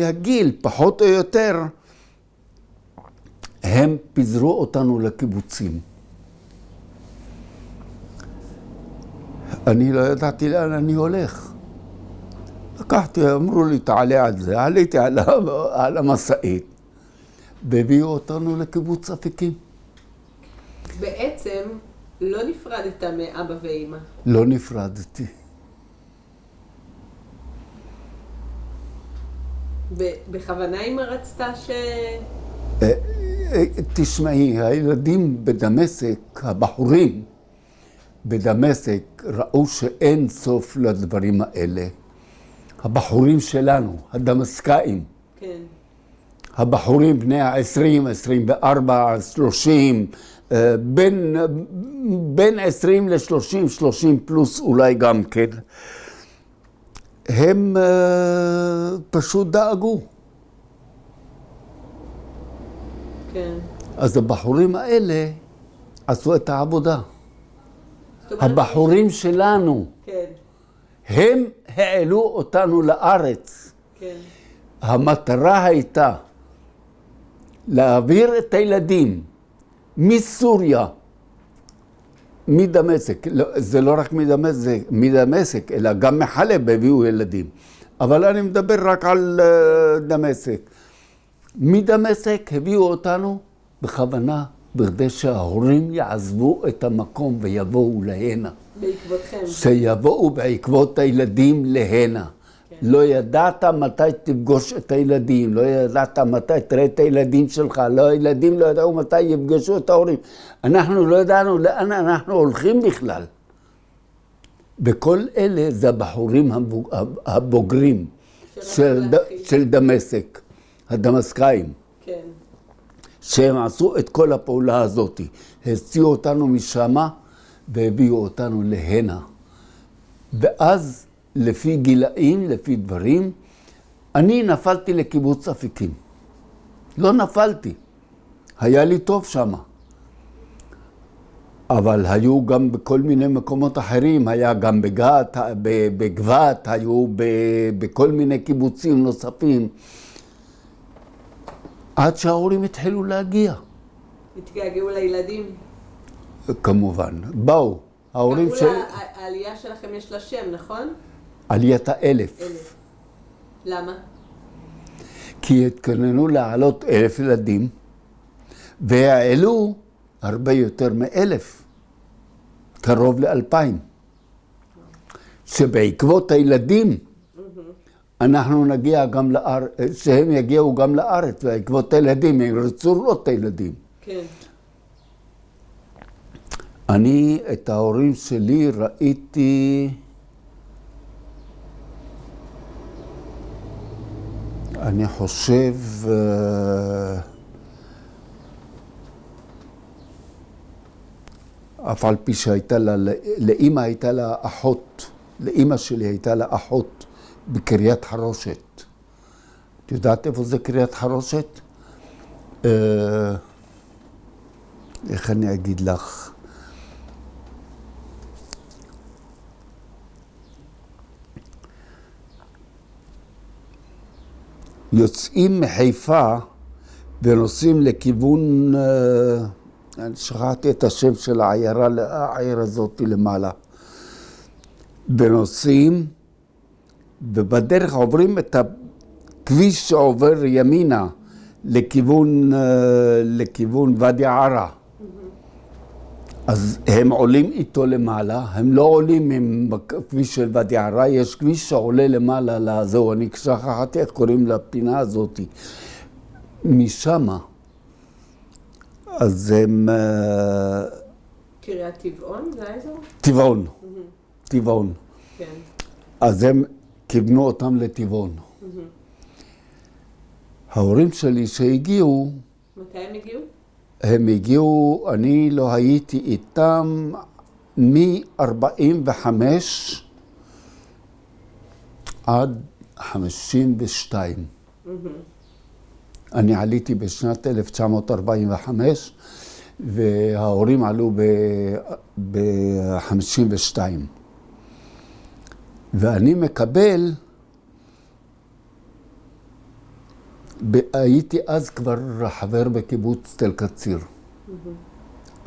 הגיל, פחות או יותר, הם פיזרו אותנו לקיבוצים. אני לא ידעתי לאן אני הולך. לקחתי, אמרו לי, תעלה על זה. עליתי על המשאית, והביאו אותנו לקיבוץ אפיקים. בעצם לא נפרדת מאבא ואמא. לא נפרדתי. בכוונה אמא רצתה תשמעי, הילדים בדמשק, הבחורים בדמשק, ראו שאין סוף לדברים האלה. הבחורים שלנו, הדמשקאים. כן. הבחורים בני ה-20, 24, 30, בין 20 ל-30, 30 פלוס אולי גם כן. הם פשוט דאגו. כן. אז הבחורים האלה עשו את העבודה. הבחורים שלנו, כן. הם העלו אותנו לארץ. כן. המטרה הייתה להעביר את הילדים מסוריה, מדמשק, זה לא רק מדמשק, אלא גם מחלב הביאו ילדים. אבל אני מדבר רק על דמשק. מדמשק הביאו אותנו בכוונה, בכדי שההורים יעזבו את המקום ויבואו להנה. בעקבותכם. שיבואו בעקבות הילדים להנה. כן. לא ידעת מתי תפגוש את הילדים, לא ידעת מתי תראה את הילדים שלך, הילדים לא ידעו מתי יפגשו את ההורים. אנחנו לא ידענו לאן אנחנו הולכים בכלל. וכל אלה זה הבחורים הבוגרים של דמשק, הדמשקאים. כן. שהם עשו את כל הפעולה הזאת. הציעו אותנו משמה והביאו אותנו להנה. ואז לפי גילאים, לפי דברים, אני נפלתי לקיבוץ אפיקים. לא נפלתי. היה לי טוב שם. אבל היו גם בכל מיני מקומות אחרים, היה גם בגבת, היו בכל מיני קיבוצים נוספים. עד שההורים התחילו להגיע. התגעגעו לילדים. כמובן. באו. ההורים של... העלייה שלכם יש לה שם, נכון? עליית ה-1000. למה? כי התכוננו להעלות 1,000 ילדים, והעלו הרבה יותר מ-1,000, קרוב ל-2,000. שבעקבות הילדים, אנחנו נגיע גם לארץ, שהם יגיעו גם לארץ, בעקבות הילדים, הם ירצו לראות את הילדים. כן. אני את ההורים שלי ראיתי, אני חושב, אף על פי שהייתה לה, לאמא הייתה לה אחות, לאמא שלי הייתה לה אחות בקריית חרושת. את יודעת איפה זה קריית חרושת? איך אני אגיד לך? יוצאים מחיפה ונוסעים לכיוון, אני שכחתי את השם של העיר הזאת למעלה. ונוסעים, ובדרך עוברים את הכביש שעובר ימינה לכיוון ואדי ערה. אז הם עולים איתו למעלה, הם לא עולים עם הכביש של ואדי ערה, יש כביש שעולה למעלה לזהו, אני שכחתי איך קוראים לפינה הזאת. משם, אז הם... קריית טבעון, זה האזור? טבעון, טבעון. כן. אז הם כיוונו אותם לטבעון. ההורים שלי שהגיעו... מתי הם הגיעו? הם הגיעו, אני לא הייתי איתם מ-45 עד 52. אני עליתי בשנת 1945, וההורים עלו ב-52. ואני מקבל, הייתי אז כבר חבר בקיבוץ תל קציר.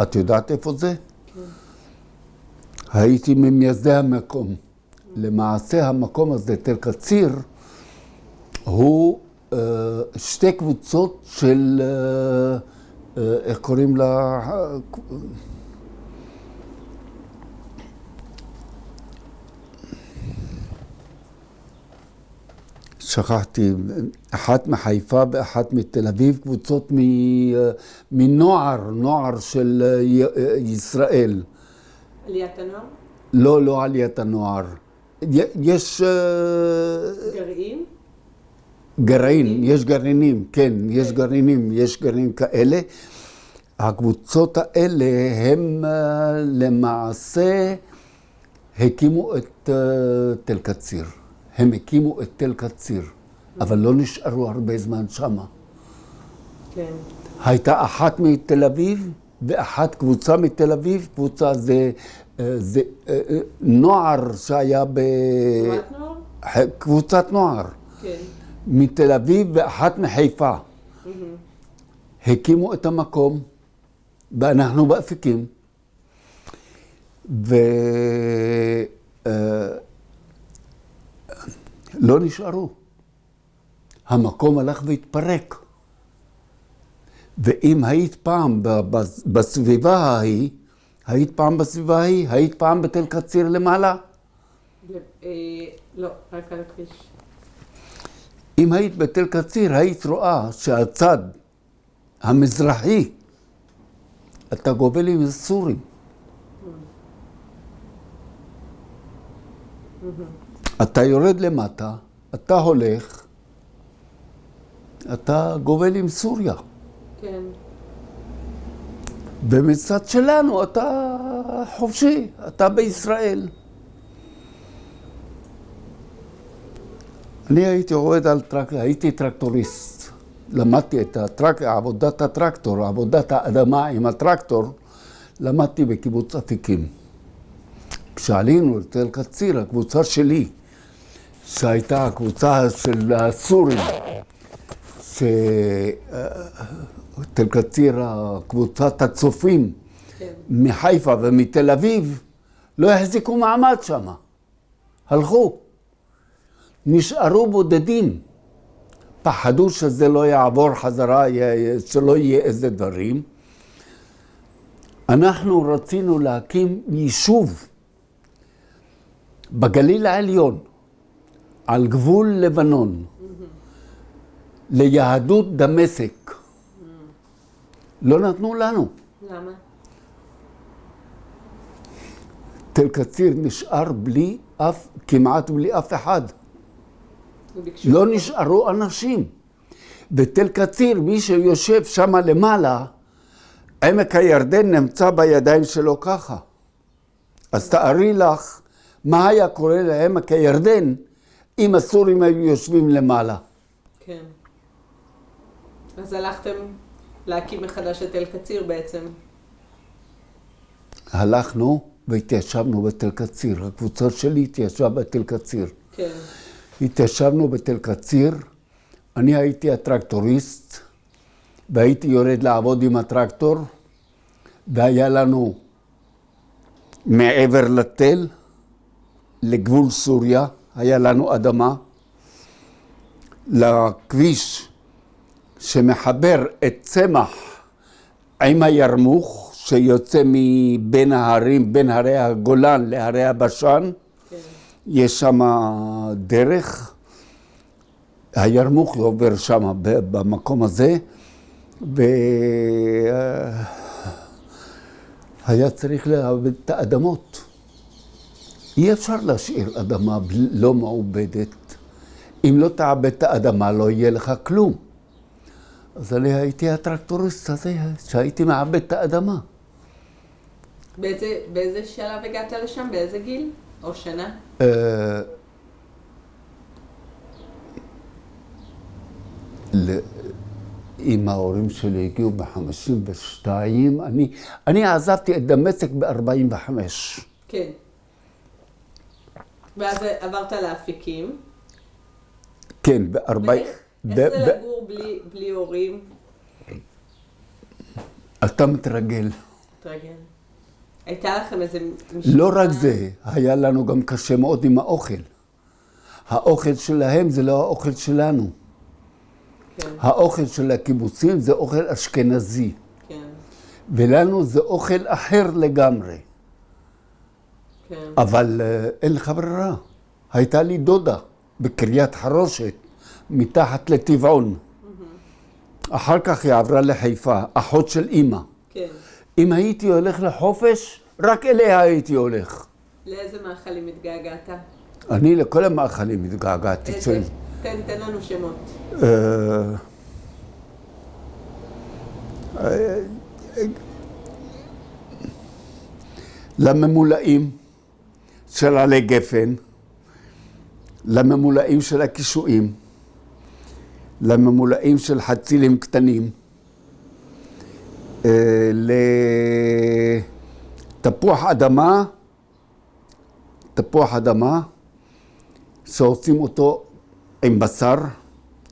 את יודעת איפה זה? כן. הייתי ממייסדי המקום. למעשה המקום הזה, תל קציר, הוא שתי קבוצות של, איך קוראים לה? שכחתי, אחת מחיפה ואחת מתל אביב, קבוצות נוער של ישראל. עליית הנוער? לא, לא עליית הנוער. יש... גרעין? גרעין, יש גרעינים, כן, יש גרעינים, יש גרעינים כאלה. הקבוצות האלה הם למעשה הקימו את תל קציר. הם הקימו את תל קציר, אבל לא נשארו הרבה זמן שמה. כן. הייתה אחת מתל אביב, ואחת קבוצה מתל אביב, קבוצה זה נוער שהיה תנועת נוער? קבוצת נוער. כן. מתל אביב ואחת מחיפה. הקימו את המקום, ואנחנו באפיקים. לא נשארו. המקום הלך והתפרק. ואם היית פעם בסביבה ההיא, היית פעם בתל קציר למעלה? לא, רק על הכביש. אם היית בתל קציר, היית רואה שהצד המזרחי, אתה גובל עם סורים. אתה יורד למטה, אתה הולך, אתה גובל עם סוריה. כן. ומצד שלנו אתה חופשי, אתה בישראל. אני הייתי עובד על הייתי טרקטוריסט. למדתי את עבודת הטרקטור, עבודת האדמה עם הטרקטור, למדתי בקיבוץ אפיקים. כשעלינו לתל קציר, הקבוצה שלי, שהייתה הקבוצה של הסורים, תל קציר, קבוצת הצופים מחיפה ומתל אביב, לא החזיקו מעמד שם. הלכו. נשארו בודדים. פחדו שזה לא יעבור חזרה, שלא יהיה איזה דברים. אנחנו רצינו להקים יישוב בגליל העליון, על גבול לבנון, ליהדות דמשק. לא נתנו לנו. למה? תל קציר נשאר כמעט בלי אף אחד. לא נשארו אנשים. בתל קציר, מי שיושב שם למעלה, עמק הירדן נמצא בידיים שלו ככה. אז תארי לך מה היה קורה לעמק הירדן אם הסורים היו יושבים למעלה. כן. אז הלכתם להקים מחדש את תל קציר בעצם. הלכנו והתיישבנו בתל קציר. הקבוצה שלי התיישבה בתל קציר. כן. התיישבנו בתל קציר. אני הייתי הטרקטוריסט, והייתי יורד לעבוד עם הטרקטור, והיה לנו מעבר לתל, לגבול סוריה, היה לנו אדמה, לכביש שמחבר את צמח עם הירמוך, שיוצא מבין ההרים, בין הרי הגולן להרי הבשן, כן. יש שם דרך, הירמוך עובר שם במקום הזה, והיה צריך לעבד את האדמות. אי אפשר להשאיר אדמה לא מעובדת. אם לא תעבד את האדמה לא יהיה לך כלום. אז אני הייתי הטרקטוריסט הזה, שהייתי מעבד את האדמה. באיזה שלב הגעת לשם? באיזה גיל? או שנה? אם ההורים שלי הגיעו ב-52, אני עזבתי את דמשק ב-45. כן. ואז עברת לאפיקים. כן, ב-40... איך זה לגור בלי הורים? אתה מתרגל. מתרגל. הייתה לכם איזה משפחה? לא רק זה, היה לנו גם קשה מאוד עם האוכל. האוכל שלהם זה לא האוכל שלנו. כן. האוכל של הקיבוצים זה אוכל אשכנזי. כן. ולנו זה אוכל אחר לגמרי. כן. אבל אין לך ברירה. הייתה לי דודה בקריית חרושת, מתחת לטבעון. אחר כך היא עברה לחיפה, אחות של אמא. כן. אם הייתי הולך לחופש, רק אליה הייתי הולך. לאיזה מאכלים התגעגעת? אני לכל המאכלים התגעגעתי. איזה? תן לנו שמות. לממולאים של עלי גפן, לממולאים של הקישואים, לממולאים של חצילים קטנים, לתפוח אדמה, שעושים אותו עם בשר,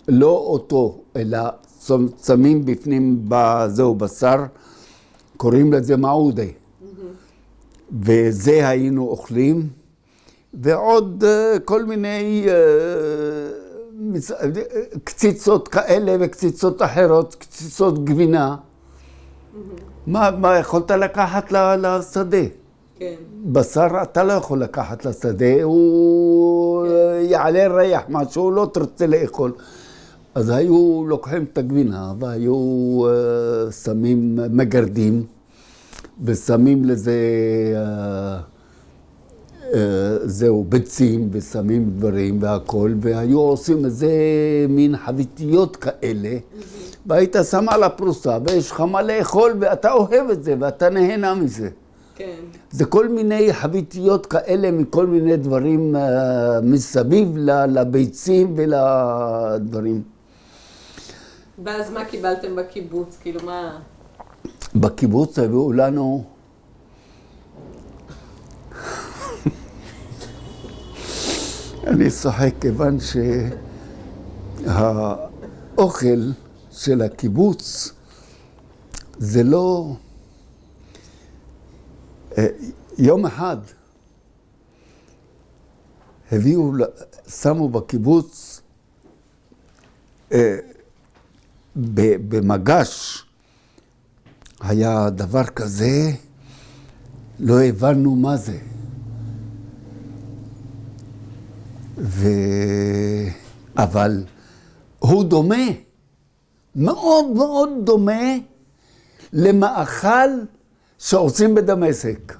לא אותו, אלא שמים בפנים בזהו בשר, קוראים לזה מעודה. וזה היינו אוכלים, ועוד כל מיני קציצות כאלה וקציצות אחרות, קציצות גבינה. מה יכולת לקחת לשדה? כן. בשר אתה לא יכול לקחת לשדה, הוא יעלה ריח משהו, לא תרצה לאכול. אז היו לוקחים את הגבינה והיו שמים מגרדים, ושמים לזה זהו ביצים ושמים דברים והכל, והיו עושים איזה מין חביתיות כאלה, והיית שם על הפרוסה ויש לך מה לאכול ואתה אוהב את זה ואתה נהנה מזה. כן. זה כל מיני חביתיות כאלה מכל מיני דברים מסביב לביצים ולדברים. ואז מה קיבלתם בקיבוץ? כאילו מה? בקיבוץ הביאו לנו אני צוחק כיוון שהאוכל של הקיבוץ זה לא יום אחד שמו בקיבוץ במגש היה דבר כזה, לא הבנו מה זה. אבל הוא דומה, מאוד מאוד דומה למאכל שעושים בדמשק.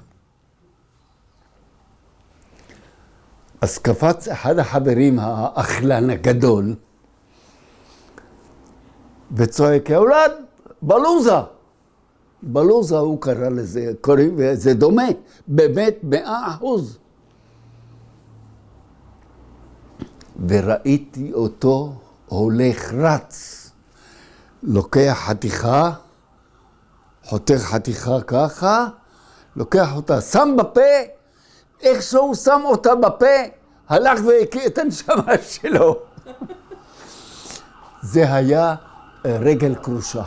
אז קפץ אחד החברים, האכלן הגדול, וצועק, יא אולד, בלוזה. בלוזה הוא קרא לזה, זה דומה, באמת 100%. וראיתי אותו הולך רץ, לוקח חתיכה, חותך חתיכה ככה, לוקח אותה, שם בפה, איך שהוא שם אותה בפה, הלך והקיא את הנשמה שלו. זה היה רגל קרושה.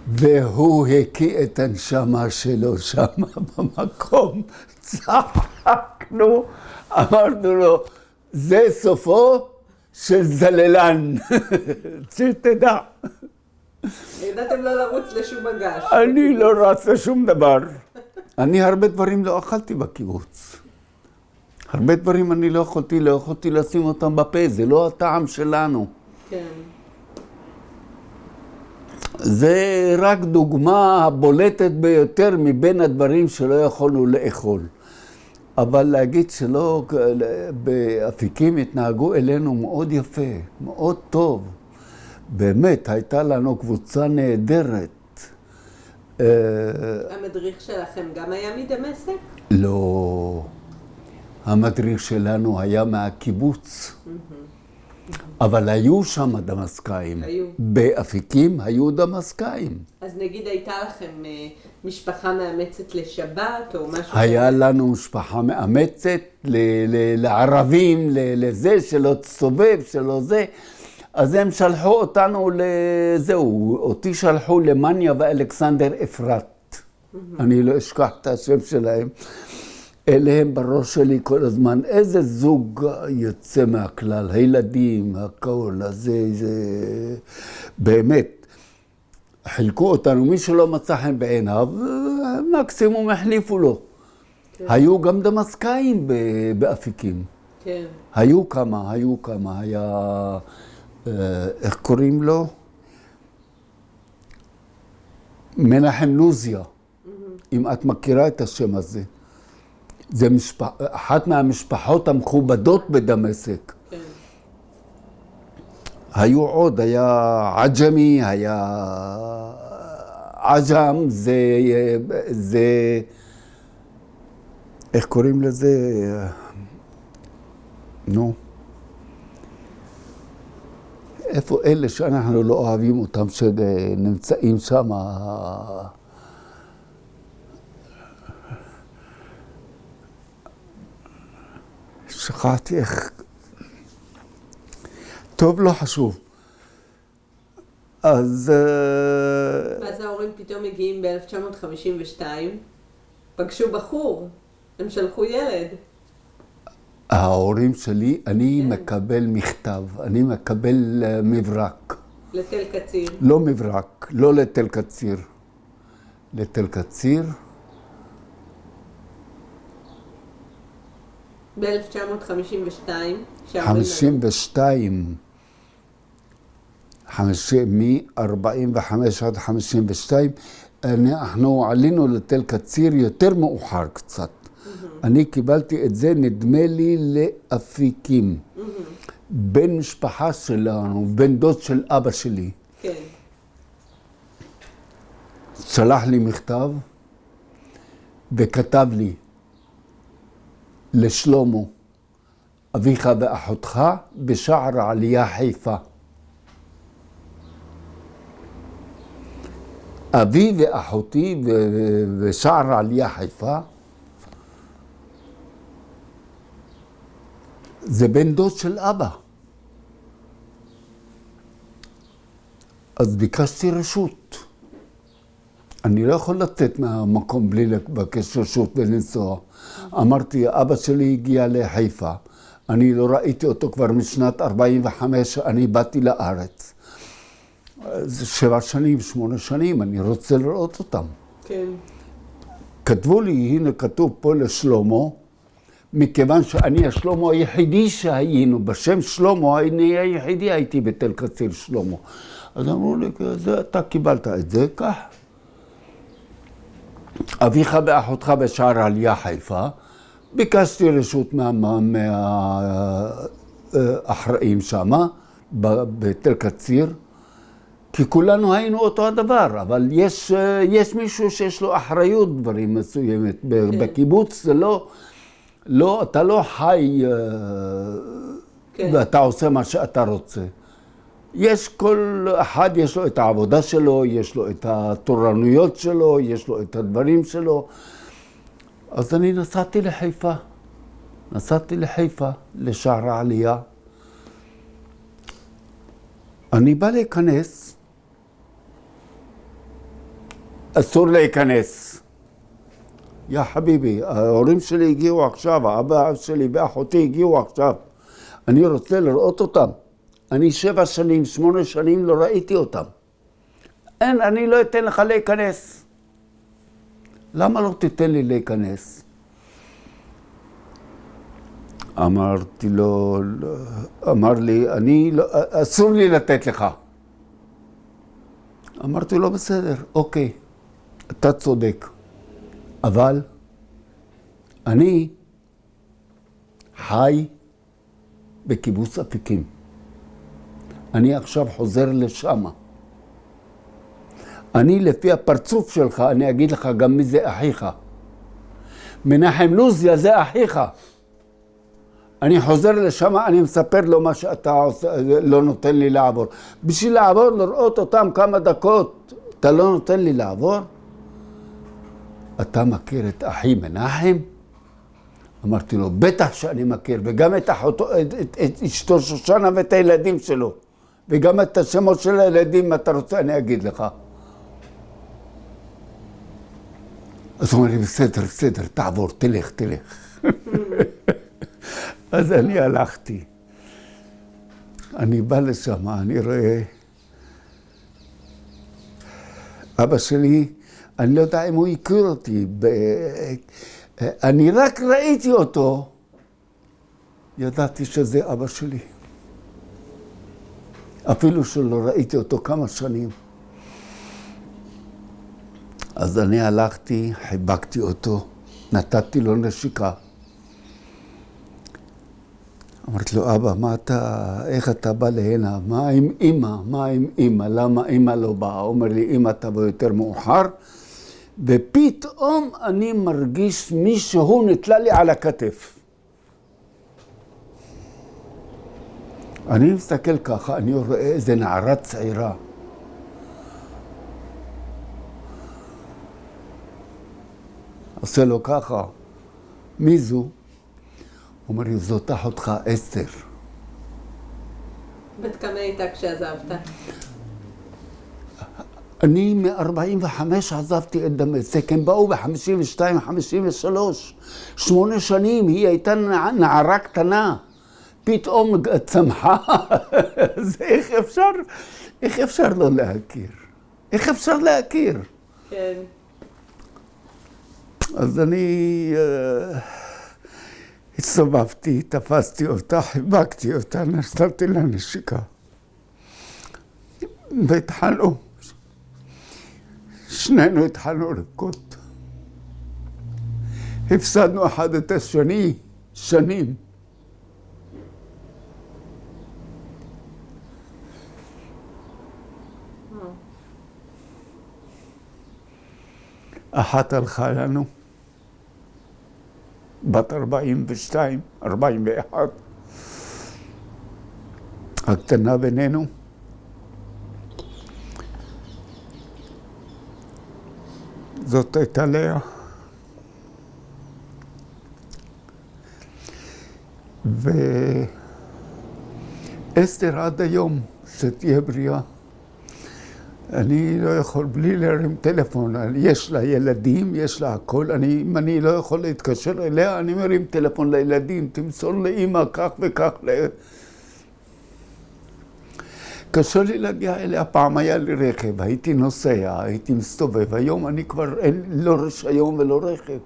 והוא הקיא את הנשמה שלו שם במקום. צחקנו, אמרנו לו, זה סופו של זללן, שתדע. ידעתם לא לרוץ לשום מגש. אני לא רץ לשום דבר. אני הרבה דברים לא אכלתי בקיבוץ. הרבה דברים אני לא יכולתי לשים אותם בפה, זה לא הטעם שלנו. כן. זה רק דוגמה הבולטת ביותר מבין הדברים שלא יכולנו לאכול. אבל להגיד שלא, באפיקים התנהגו אלינו מאוד יפה, מאוד טוב. באמת, הייתה לנו קבוצה נהדרת. המדריך שלכם גם היה מדמשק? לא. המדריך שלנו היה מהקיבוץ. אבל היו שם דמשקאים. היו. באפיקים היו דמשקאים. אז נגיד הייתה לכם משפחה מאמצת לשבת או משהו? היה לנו משפחה מאמצת לערבים, לזה שלא תסובב, שלא זה. אז הם שלחו אותנו לזהו, אותי שלחו למניה ואלכסנדר אפרת. אני לא אשכח את השם שלהם. אליהם בראש שלי כל הזמן, איזה זוג יוצא מהכלל, הילדים, הכל, הזה, זה באמת. חילקו אותנו, מי שלא מצא חן בעיניו, מקסימום החליפו לו. כן. היו גם דמשקאים באפיקים. כן. היו כמה, היה, איך קוראים לו? מנחם לוזיה, אם את מכירה את השם הזה. זה אחת מהמשפחות המכובדות בדמשק. כן. היו עוד, היה עג'מי, היה עג'ם, זה, איך קוראים לזה? נו. איפה אלה שאנחנו לא אוהבים אותם, שנמצאים שם? שכחתי איך... טוב, לא חשוב. אז... ואז ההורים פתאום מגיעים ב-1952, פגשו בחור, הם שלחו ילד. ההורים שלי, אני מקבל מכתב, אני מקבל מברק. לתל קציר. לא מברק, לא לתל קציר. לתל קציר. ב-1952. 52. מ-45 עד 52. אנחנו עלינו לתל קציר יותר מאוחר קצת. אני קיבלתי את זה, נדמה לי, לאפיקים. בן משפחה שלנו, בן דוד של אבא שלי. כן. שלח לי מכתב וכתב לי, לשלמה, אביך ואחותך בשער העלייה חיפה. אבי ואחותי ושער העלייה חיפה, זה בן דוד של אבא. אז ביקשתי רשות. אני לא יכול לצאת מהמקום בלי לבקש רשות ולנסוע. אמרתי, אבא שלי הגיע לחיפה. אני לא ראיתי אותו כבר משנת 45, אני באתי לארץ. זה 7 שנים, 8 שנים, אני רוצה לראות אותם. כן. כתבו לי, הנה כתוב פה לשלמה, מכיוון שאני השלמה היחידי שהיינו, בשם שלמה, אני היחידי הייתי בתל קציר שלמה. אז אמרו לי, אתה קיבלת את זה, כך. אביך ואחותך בשער העלייה חיפה, ביקשתי רשות מהאחראים שמה, בתל קציר, כי כולנו היינו אותו הדבר, אבל יש מישהו שיש לו אחריות דברים מסוימת. בקיבוץ זה לא, אתה לא חי ואתה עושה מה שאתה רוצה. יש כל אחד, יש לו את העבודה שלו, יש לו את התורנויות שלו, יש לו את הדברים שלו. אז אני נסעתי לחיפה, לשער העלייה. אני בא להיכנס, אסור להיכנס. יא חביבי, ההורים שלי הגיעו עכשיו, האבא שלי ואחותי הגיעו עכשיו. אני רוצה לראות אותם. אני 7 שנים, 8 שנים לא ראיתי אותם. אני לא אתן לך להיכנס. למה לא תיתן לי להיכנס? אמרתי לו, אמר לי, אסור לי לתת לך. אמרתי לו, בסדר, אוקיי, אתה צודק. אבל אני חי בקיבוץ אפיקים. אני עכשיו חוזר לשם. אני לפי הפרצוף שלך, אני אגיד לך גם מי זה אחיך. מנחם לוזיה זה אחיך. אני חוזר לשם, אני מספר לו מה שאתה עושה, לא נותן לי לעבור. בשביל לעבור, לראות אותם כמה דקות, אתה לא נותן לי לעבור? אתה מכיר את אחי מנחם? אמרתי לו, בטח שאני מכיר, וגם את אשתו שושנה ואת הילדים שלו. וגם את השמות של הילדים, אם אתה רוצה, אני אגיד לך. אז הוא אומר לי, בסדר, תעבור, תלך. אז אני הלכתי. אני בא לשם, אני רואה... אבא שלי, אני לא יודע אם הוא הכיר אותי. אני רק ראיתי אותו, ידעתי שזה אבא שלי. אפילו שלא ראיתי אותו כמה שנים. אז אני הלכתי, חיבקתי אותו, נתתי לו נשיקה. אמרתי לו, אבא, איך אתה בא להנה? מה עם אמא? למה אמא לא באה? אומר לי, אמא תבוא יותר מאוחר, ופתאום אני מרגיש מישהו נטלה לי על הכתף. אני מסתכל ככה, אני רואה איזה נערה צעירה. עושה לו ככה, מי זו? הוא אומר לי, זאת אחותך אסתר. בת כמה הייתה כשעזבת? אני מ-45 עזבתי את דמשק, הם באו ב-52, 53, 8 שנים, היא הייתה נערה קטנה. פתאום צמחה, אז איך אפשר לא להכיר? איך אפשר להכיר? כן. אז אני הסתובבתי, תפסתי אותה, חיבקתי אותה, נתתי לה נשיקה. והתחלנו, שנינו התחלנו לבכות. הפסדנו אחד את השני, שנים. אחת הלכה לנו, בת 42, 41, הקטנה בינינו. זאת הייתה לאה. ואסתר עד היום, שתהיה בריאה. אני לא יכול בלי להרים טלפון, יש לה ילדים, יש לה הכל, אם אני לא יכול להתקשר אליה, אני מרים טלפון לילדים, תמסור לאמא כך וכך. קשה לי להגיע אליה, פעם היה לי רכב, הייתי נוסע, הייתי מסתובב, היום אני כבר אין לא רישיון ולא רכב.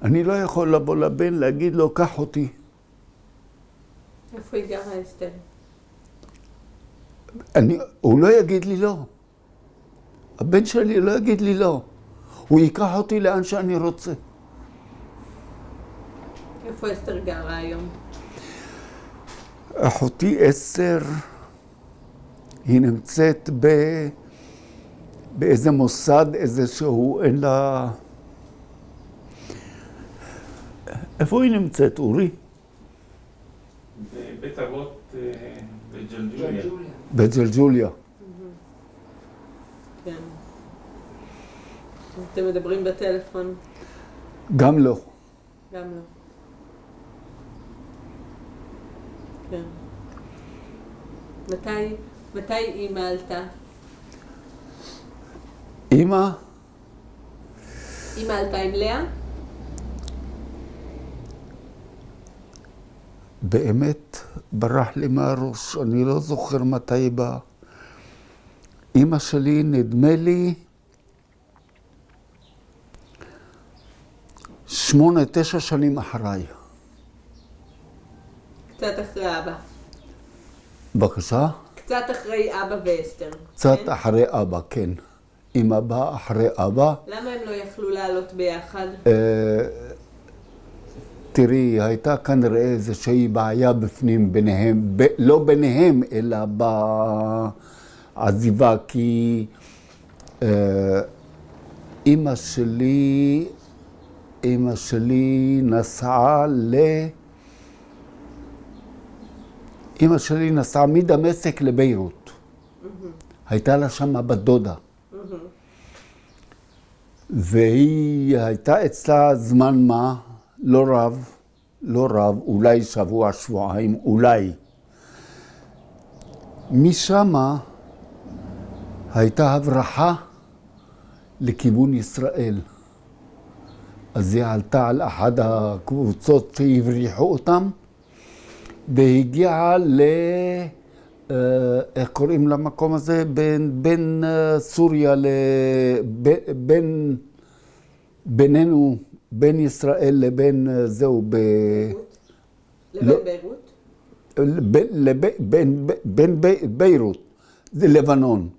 אני לא יכול לבוא לבן להגיד לו, קח אותי. איפה היא גרה, אסתר? הוא לא יגיד לי לא. הבן שלי לא יגיד לי לא. הוא ייקח אותי לאן שאני רוצה. איפה אסתר גרה היום? אחותי אסתר, היא נמצאת באיזה מוסד, איזשהו, אין לה... איפה היא נמצאת, אורי? בבית אבות בג'לג'וליה. בג'לג'וליה. כן. אתם מדברים בטלפון? גם לא. גם לא. כן. מתי אימא עלתה? אימא? אימא עלתה עם לאה? באמת ברח לי מהראש, אני לא זוכר מתי היא באה. אימא שלי, נדמה לי, 8-9 שנים אחריי. קצת אחרי אבא. בבקשה? קצת אחרי אבא ואסתר. קצת כן? אחרי אבא, כן. אמא באה אחרי אבא. למה הם לא יכלו לעלות ביחד? תראי, הייתה כנראה איזושהי בעיה בפנים ביניהם, לא ביניהם, אלא בעזיבה, כי אמא שלי נסעה מדמשק לביירות. הייתה לה שם בת דודה. והיא הייתה אצלה זמן מה, לא רב, אולי שבוע, שבועיים, אולי. משמה הייתה הברחה לכיוון ישראל. אז היא עלתה על אחת הקבוצות שהבריחו אותם, והגיעה איך קוראים למקום הזה? בין סוריה בינינו, בין ישראל לבין זהו לבין ביירות? בין ביירות, זה לבנון,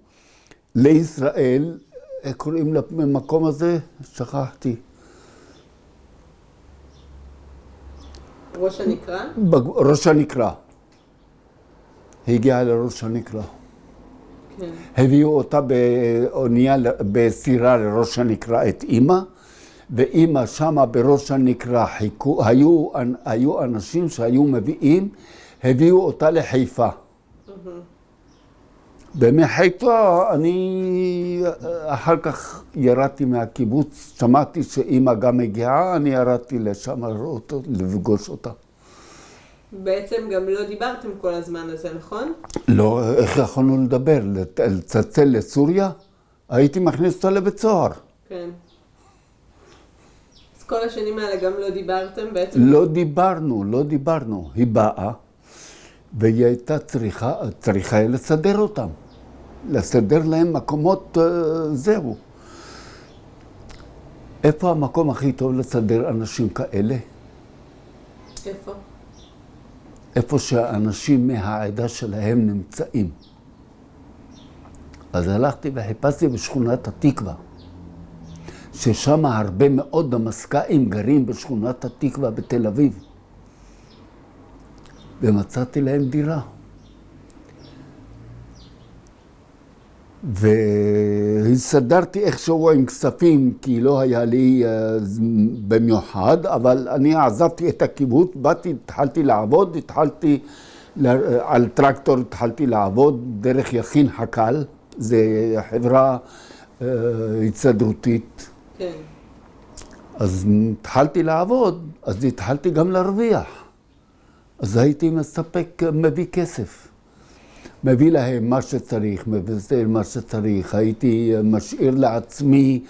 לישראל, איך קוראים למקום הזה? שכחתי. ראש הנקרא? ראש הנקרא. הגיעה לראש הנקרא. כן. הביאו אותה באונייה, בסירה לראש הנקרא את אמא, ואמא שמה בראש הנקרא חיכו, היו אנשים שהיו מביאים, הביאו אותה לחיפה. ומחיפה אני אחר כך ירדתי מהקיבוץ, שמעתי שאמא גם הגיעה, אני ירדתי לשם לפגוש אותה. בעצם גם לא דיברתם כל הזמן הזה, נכון? לא, איך יכולנו לדבר? לצלצל לסוריה? הייתי מכניס אותה לבית סוהר. כן. אז כל השנים האלה גם לא דיברתם בעצם? לא דיברנו. היא באה, והיא הייתה צריכה לסדר אותם. לסדר להם מקומות, זהו. איפה המקום הכי טוב לסדר אנשים כאלה? איפה? איפה שהאנשים מהעדה שלהם נמצאים. אז הלכתי וחיפשתי בשכונת התקווה, ששם הרבה מאוד דמסקאים גרים בשכונת התקווה בתל אביב. ומצאתי להם דירה. והסתדרתי איכשהו עם כספים, כי לא היה לי במיוחד, אבל אני עזבתי את הקיבוץ, התחלתי לעבוד, על טרקטור התחלתי לעבוד דרך יכין חקל, זה חברה הצטדרותית. כן. אז התחלתי לעבוד, אז התחלתי גם להרוויח. אז הייתי מספק, מביא כסף. מביא להם מה שצריך, מביא מה שצריך. הייתי משאיר לעצמי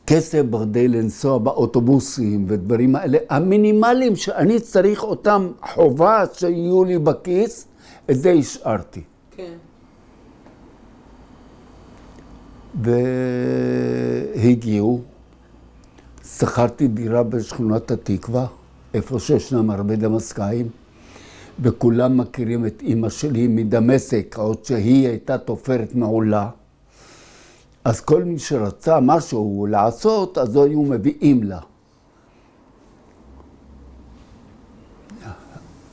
כסף בכדי לנסוע באוטובוסים ודברים האלה. המינימליים שאני צריך אותם, חובה שיהיו לי בכיס, את זה השארתי. כן. והגיעו, שכרתי דירה בשכונת התקווה, איפה שישנם הרבה דמסקאים, וכולם מכירים את אמא שלי מדמשק, עוד שהיא הייתה תופרת מעולה. אז כל מי שרצה משהו לעשות, אז היו מביאים לה.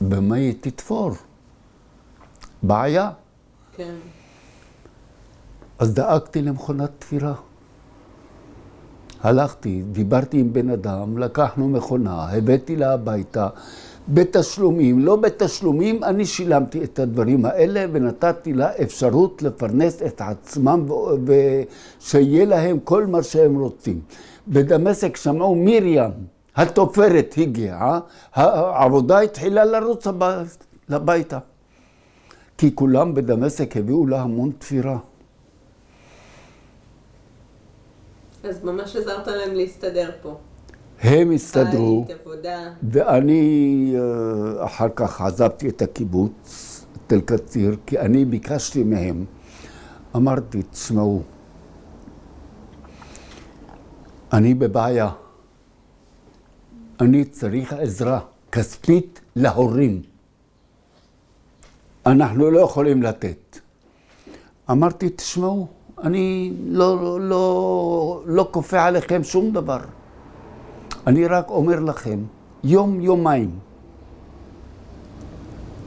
במה היא תתפור? בעיה. כן. אז דאגתי למכונת תפירה. הלכתי, דיברתי עם בן אדם, לקחנו מכונה, הבאתי לה הביתה, בתשלומים, לא בתשלומים, אני שילמתי את הדברים האלה ונתתי לה אפשרות לפרנס את עצמם ושיהיה להם כל מה שהם רוצים. בדמשק שמעו מרים, התופרת הגיעה, העבודה התחילה לרוץ לביתה. כי כולם בדמשק הביאו לה המון תפירה. אז ממש עזרת להם להסתדר פה. הם הסתדרו, בית, עבודה. ואני אחר כך עזבתי את הקיבוץ, תל קציר, כי אני ביקשתי מהם. אמרתי, תשמעו, אני בבעיה. אני צריך עזרה כספית להורים. אנחנו לא יכולים לתת. אמרתי, תשמעו, אני לא כופה עליכם שום דבר. אני רק אומר לכם, יום-יומיים.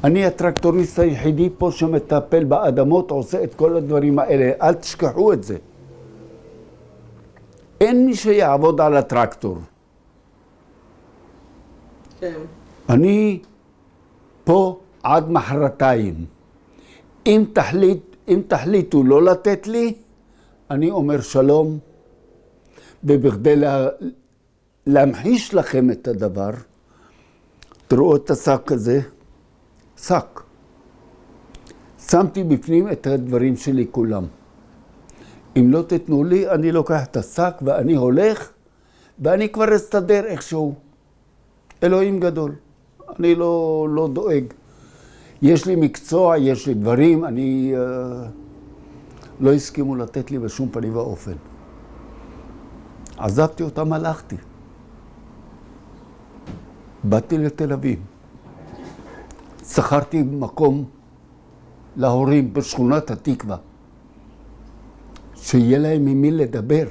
אני הטרקטוריסט היחידי פה שמטפל באדמות, עושה את כל הדברים האלה. אל תשכחו את זה. אין מי שיעבוד על הטרקטור. כן. אני פה עד מחרתיים. אם תחליטו לא לתת לי, אני אומר שלום, ובכדי להמחיש לכם את הדבר, תראו את השק הזה, שק. שמתי בפנים את הדברים שלי כולם. אם לא תתנו לי, אני לוקח את השק ואני הולך, ואני כבר אסתדר איכשהו. אלוהים גדול, אני לא דואג. יש לי מקצוע, יש לי דברים, אני לא הסכימו לתת לי בשום פנים ואופן. עזבתי אותם, הלכתי. באתי לתל אביב. שכרתי מקום להורים בשכונת התקווה, שיהיה להם עם מי לדבר.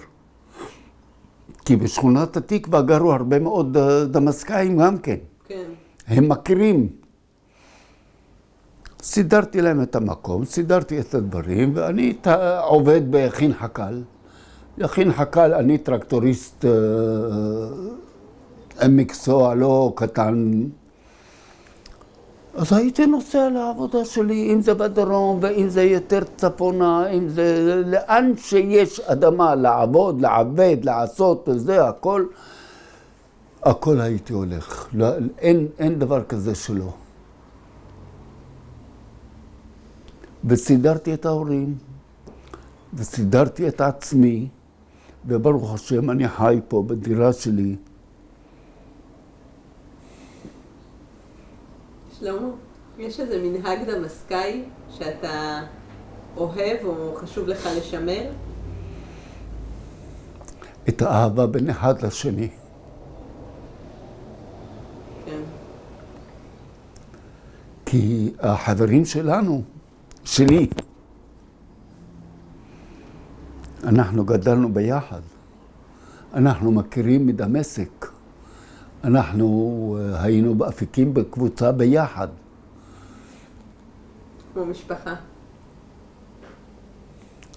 כי בשכונת התקווה גרו הרבה מאוד דמשקאים גם כן. כן. הם מכירים. סידרתי להם את המקום, סידרתי את הדברים, ואני עובד ביכין חקל. יכין חקל, אני טרקטוריסט עם מקצוע לא קטן. אז הייתי נוסע לעבודה שלי, אם זה בדרום, ואם זה יותר צפונה, אם זה לאן שיש אדמה לעבוד, לעבד, לעשות, וזה הכל הייתי הולך. לא, אין דבר כזה שלא. וסידרתי את ההורים, וסידרתי את עצמי, וברוך השם אני חי פה בדירה שלי. שלמה, יש איזה מנהג דמשקאי שאתה אוהב או חשוב לך לשמר? את האהבה בין אחד לשני. כן. כי החברים שלנו, שלי, אנחנו גדלנו ביחד. אנחנו מכירים מדמשק. אנחנו היינו באפיקים בקבוצה ביחד. כמו משפחה.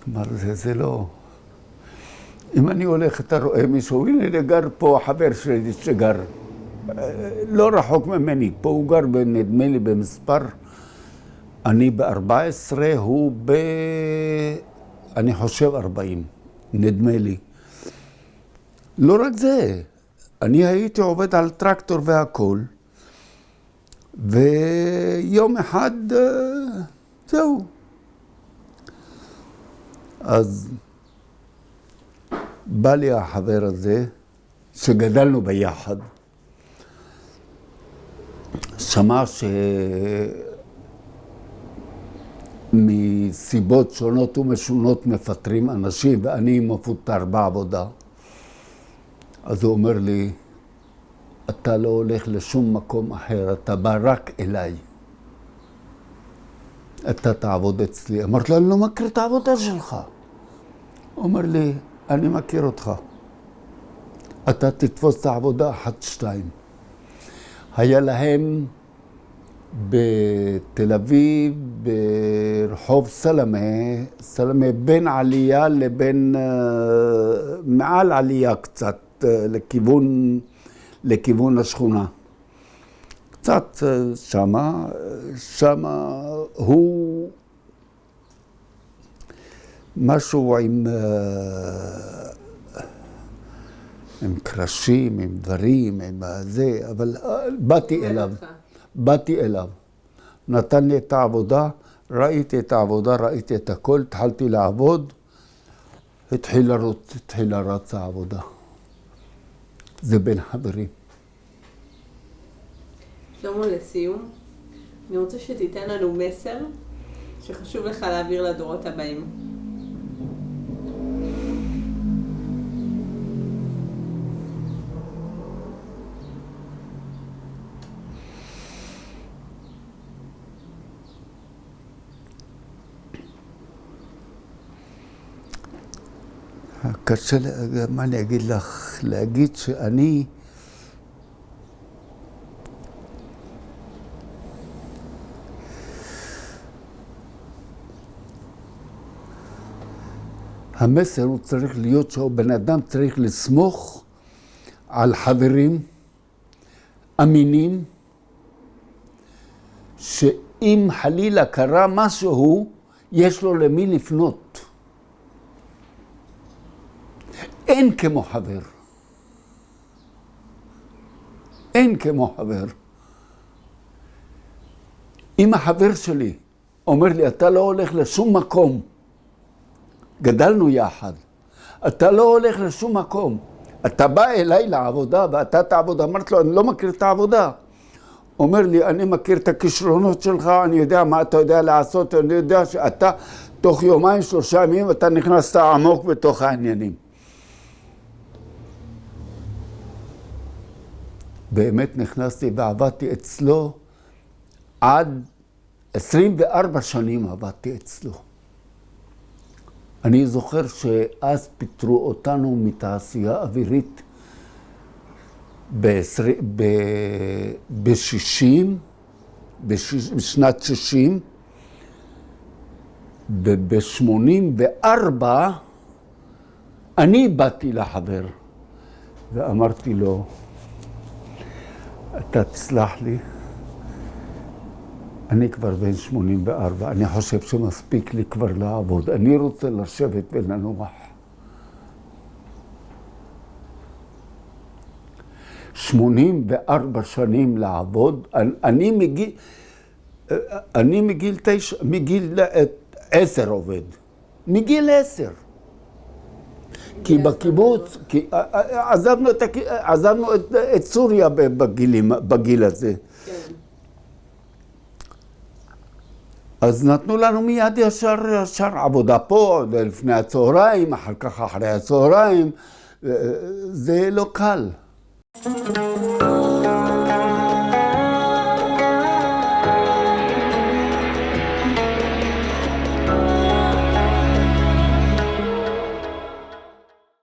כלומר, זה לא... אם אני הולך, אתה רואה מישהו, הנה גר פה חבר שלי שגר, לא רחוק ממני, פה הוא גר נדמה לי במספר, אני ב-14, הוא אני חושב 40, נדמה לי. לא רק זה, אני הייתי עובד על טרקטור והכל, ויום אחד, זהו. אז בא לי החבר הזה, שגדלנו ביחד, שמע מסיבות שונות ומשונות מפטרים אנשים, ואני מפוטר בעבודה. אז הוא אומר לי, אתה לא הולך לשום מקום אחר, אתה בא רק אליי. אתה תעבוד אצלי. אמרתי לו, אני לא מכיר את העבודה שלך. הוא אומר לי, אני מכיר אותך. אתה תתפוס את העבודה 1-2. היה להם בתל אביב, ברחוב סלמה, בין עלייה לבין, מעל עלייה קצת, לכיוון השכונה. קצת שמה הוא משהו עם קרשים, עם דברים, עם זה, אבל באתי אליו. נתן לי את העבודה, ראיתי את העבודה, ראיתי את הכל, התחלתי לעבוד, התחילה רץ העבודה. זה בין חברים. שלמה, לסיום, אני רוצה שתיתן לנו מסר שחשוב לך להעביר לדורות הבאים. קשה, מה אני אגיד לך? להגיד שאני המסר הוא צריך להיות שבן אדם צריך לסמוך על חברים אמינים, שאם חלילה קרה משהו, יש לו למי לפנות. אין כמו חבר. אין כמו חבר. אם החבר שלי אומר לי, אתה לא הולך לשום מקום, גדלנו יחד, אתה לא הולך לשום מקום, אתה בא אליי לעבודה ואתה תעבוד, אמרתי לו, אני לא מכיר את העבודה. אומר לי, אני מכיר את הכישרונות שלך, אני יודע מה אתה יודע לעשות, אני יודע שאתה תוך 2-3 ימים אתה נכנסת עמוק בתוך העניינים. באמת נכנסתי ועבדתי אצלו עד 24 שנים עבדתי אצלו. אני זוכר שאז פיטרו אותנו מתעשייה אווירית בשנת 60, וב-84 אני באתי לחבר ואמרתי לו, אתה תסלח לי, אני כבר בן 84, אני חושב שמספיק לי כבר לעבוד, אני רוצה לשבת ולנוח. 84 שנים לעבוד, אני מגיל 10 עובד, מגיל 10. כי בקיבוץ, עזבנו את סוריה בגיל הזה. אז נתנו לנו מיד ישר עבודה פה, לפני הצהריים, אחר כך אחרי הצהריים, זה לא קל.